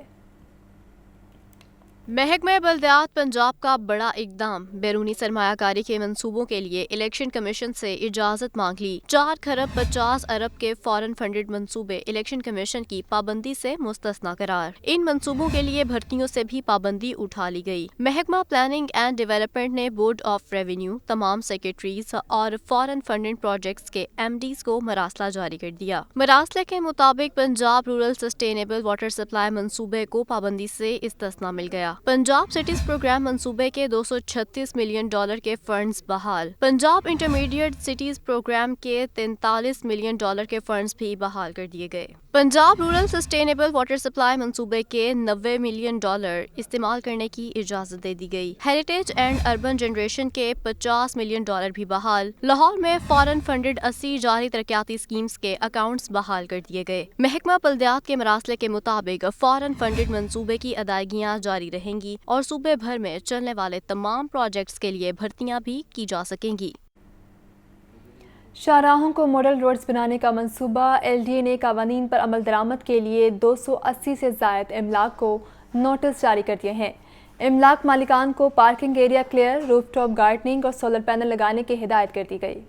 महकमा बल्दियात पंजाब का बड़ा इकदाम, बैरूनी सरमायाकारी के मंसूबों के लिए इलेक्शन कमीशन से इजाज़त मांग ली। 4 खरब 50 अरब के फॉरेन फंडेड मंसूबे इलेक्शन कमीशन की पाबंदी से मुस्तस्ना करार। इन मंसूबों के लिए भर्तियों से भी पाबंदी उठा ली गई। महकमा प्लानिंग एंड डेवलपमेंट ने बोर्ड ऑफ रेवेन्यू, तमाम सेक्रेटरीज और फॉरेन फंडेड प्रोजेक्ट्स के MDs को मरासला जारी कर दिया। मरासले के मुताबिक Punjab rural sustainable water supply मंसूबे को पाबंदी से इस्तिस्ना मिल गया। पंजाब सिटीज प्रोग्राम मंसूबे के $236 मिलियन के फंड्स बहाल। पंजाब इंटरमीडिएट सिटीज प्रोग्राम के $43 मिलियन के फंड्स भी बहाल कर दिए गए। Punjab rural sustainable water supply मंसूबे के $90 मिलियन इस्तेमाल करने की इजाजत दे दी गई। हेरिटेज एंड अर्बन जनरेशन के $50 मिलियन भी बहाल। लाहौर में फॉरेन फंडेड 80 जारी तरक्याती स्कीम्स के अकाउंट्स बहाल कर दिए गए। महकमा बल्दियात के मरासले के मुताबिक फॉरेन फंडेड मंसूबे की अदायगियां जारी रहेंगी और सूबे भर में चलने वाले तमाम प्रोजेक्ट्स के लिए भर्तियां भी की जा सकेंगी। शाहराहों को मॉडल रोड्स बनाने का मंसूबा, LDA ने कवानीन पर अमल दरामद के लिए 280 से ज़ायद इमलाक को नोटिस जारी कर दिए हैं। इमलाक मालिकान को parking area clear, rooftop gardening और सोलर पैनल लगाने की हिदायत कर दी गई।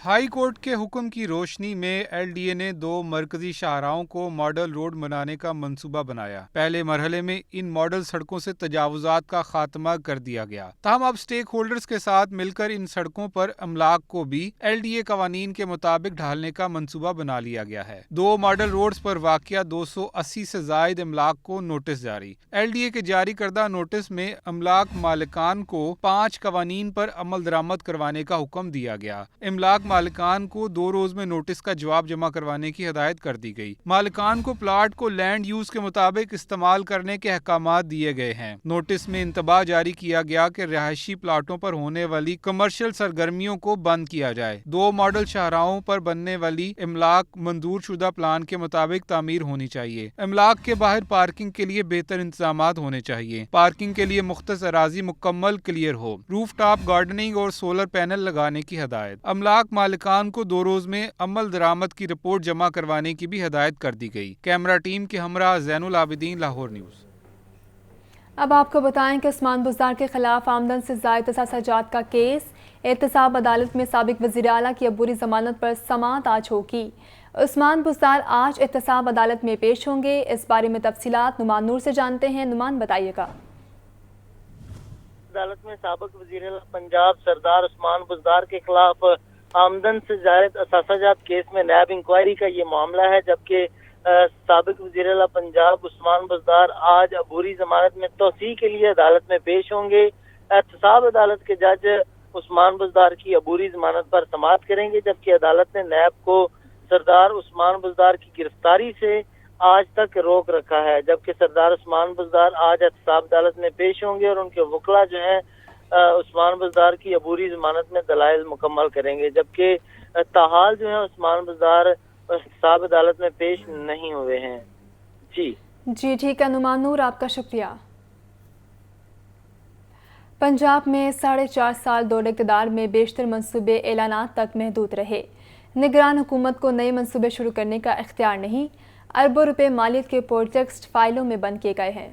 हाई कोर्ट के हुक्म की रोशनी में LDA ने 2 मरकजी शाहराहों को मॉडल रोड बनाने का मंसूबा बनाया। पहले मरहले में इन मॉडल सड़कों से तजावुजात का खात्मा कर दिया गया। ताहम अब स्टेक होल्डर्स के साथ मिलकर इन सड़कों पर अमलाक को भी LDA कवानीन के मुताबिक ढालने का मंसूबा बना लिया गया है। 2 मॉडल रोड्स पर वाक़िया 280 से जायद अमलाक को नोटिस जारी। LDA के जारी करदा नोटिस में अमलाक मालिकान को 5 कवानीन पर अमल दरामद करवाने का हुक्म दिया गया। इमलाक मालिकान को 2 रोज में नोटिस का जवाब जमा करवाने की हिदायत कर दी गई। मालिकान को प्लाट को लैंड यूज के मुताबिक इस्तेमाल करने के अहकामात दिए गए हैं। नोटिस में इंतबाह जारी किया गया कि रिहायशी प्लाटों पर होने वाली कमर्शियल सरगर्मियों को बंद किया जाए। 2 मॉडल शाहराहों पर बनने वाली इमलाक मंजूर शुदा प्लान के मुताबिक तामीर होनी चाहिए। इमलाक के बाहर पार्किंग के लिए बेहतर इंतजामात होने चाहिए। पार्किंग के लिए मुख्तस अराजी मुकम्मल क्लियर हो। रूफ टॉप गार्डनिंग और सोलर पैनल लगाने की हिदायत। अमलाक मालिकान को 2 रोज में अमल दरामद की रिपोर्ट जमा करवाने की भी हिदायत कर दी गई। कैमरा टीम के हमरा ज़ैनुल आबिदीन, लाहौर न्यूज़। अब आपको बताएं कि उस्मान बुज़दार के खिलाफ आमदन से ज़ायद तसाजात का केस। एहतसाब अदालत में साबिक वज़ीर आला की अबूरी ज़मानत पर समाअत आज होगी। उस्मान बुज़दार आज एहतसाब अदालत में पेश होंगे। इस बारे में तफसीलात नुमान नूर से जानते हैं। नुमान, बताइएगा। अदालत में साबिक वज़ीर आला पंजाब सरदार उस्मान बुज़दार के खिलाफ आमदन से ज़ायद तसाजात केस में नैब इंक्वायरी का ये मामला है, जबकि साबिक वज़ीर आला पंजाब उस्मान बुज़दार आज अबूरी जमानत में तौसीह के लिए अदालत में पेश होंगे। एहतसाब अदालत के जज उस्मान बुज़दार की अबूरी जमानत पर समाअत करेंगे, जबकि अदालत ने नैब को सरदार उस्मान बुज़दार की गिरफ्तारी से आज तक रोक रखा है। जबकि सरदार उस्मान बुज़दार आज एहतसाब अदालत में पेश होंगे और उनके वकला जो हैं उस्मान बुज़दार की अबूरी जमानत में दलाइल मुकम्मल करेंगे, जबकि ताहाल जो है उस्मान बुज़दार एहतसाब अदालत में पेश नहीं हुए हैं। जी ठीक है नुमान नूर, आपका शुक्रिया। पंजाब में 4.5 साल दौर इक़्तिदार में बेशतर मंसूबे ऐलानात तक महदूद रहे। निगरान हुकूमत को नए मंसूबे शुरू करने का इख्तियार नहीं। अरबों रुपए मालियत के प्रोजेक्ट्स फाइलों में बंद किए गए हैं।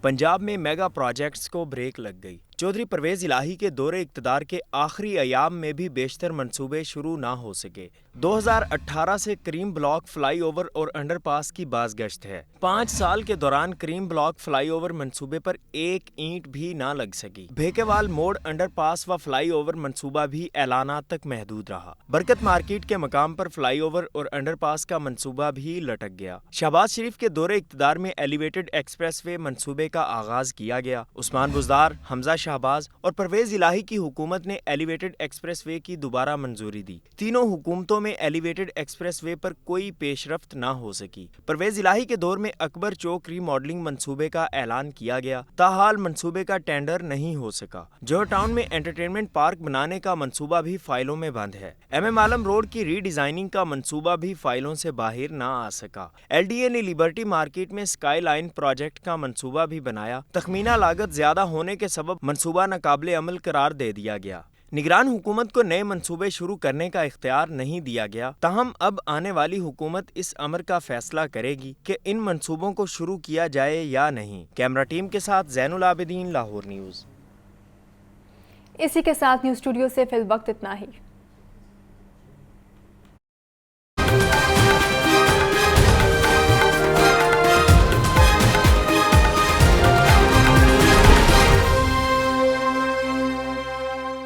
पंजाब में मेगा प्रोजेक्ट्स को ब्रेक लग गई। चौधरी परवेज इलाही के दौरे इक़्तिदार के आखिरी अयाम में भी बेशतर मंसूबे शुरू ना हो सके। 2018 से करीम ब्लॉक फ्लाई ओवर और अंडरपास की बाज़गश्त है। 5 साल के दौरान करीम ब्लॉक फ्लाई ओवर मंसूबे पर एक ईंट भी ना लग सकी। भेकेवाल मोड़ अंडरपास व फ्लाई ओवर मंसूबा भी ऐलानात तक महदूद रहा। बरकत मार्केट के मकाम पर फ्लाई ओवर और अंडरपास का मंसूबा भी लटक गया। शहबाज शरीफ के दौरे इक़्तिदार में एलिवेटेड एक्सप्रेस वे मंसूबे का आगाज किया गया। उस्मान बुज़दार, हमजा शहबाज और परवेज इलाही की हुकूमत ने एलिवेटेड एक्सप्रेस वे की दोबारा मंजूरी दी। तीनों हुकूमतों में एलिवेटेड एक्सप्रेस वे पर कोई पेशरफ्त ना हो सकी। परवेज इलाही के दौर में अकबर चौक रीमॉडलिंग मंसूबे का ऐलान किया गया, ताहाल मंसूबे का टेंडर नहीं हो सका। जोहर टाउन में एंटरटेनमेंट पार्क बनाने का मंसूबा भी फाइलों में बंद है। MM आलम रोड की रीडिजाइनिंग का मंसूबा भी फाइलों से बाहर ना आ सका। LDA ने लिबर्टी मार्केट में स्काई लाइन प्रोजेक्ट का मंसूबा भी बनाया। तखमीना लागत ज्यादा होने के सबब मंसूबा नाकाबिले अमल करार दे दिया गया। निगरान हुकूमत को नए मंसूबे शुरू करने का इख्तियार नहीं दिया गया। ताहम अब आने वाली हुकूमत इस अमर का फैसला करेगी कि इन मंसूबों को शुरू किया जाए या नहीं। कैमरा टीम के साथ ज़ैनुल आबिदीन, लाहौर न्यूज़। इसी के साथ न्यूज़ स्टूडियो से फिल वक्त इतना ही।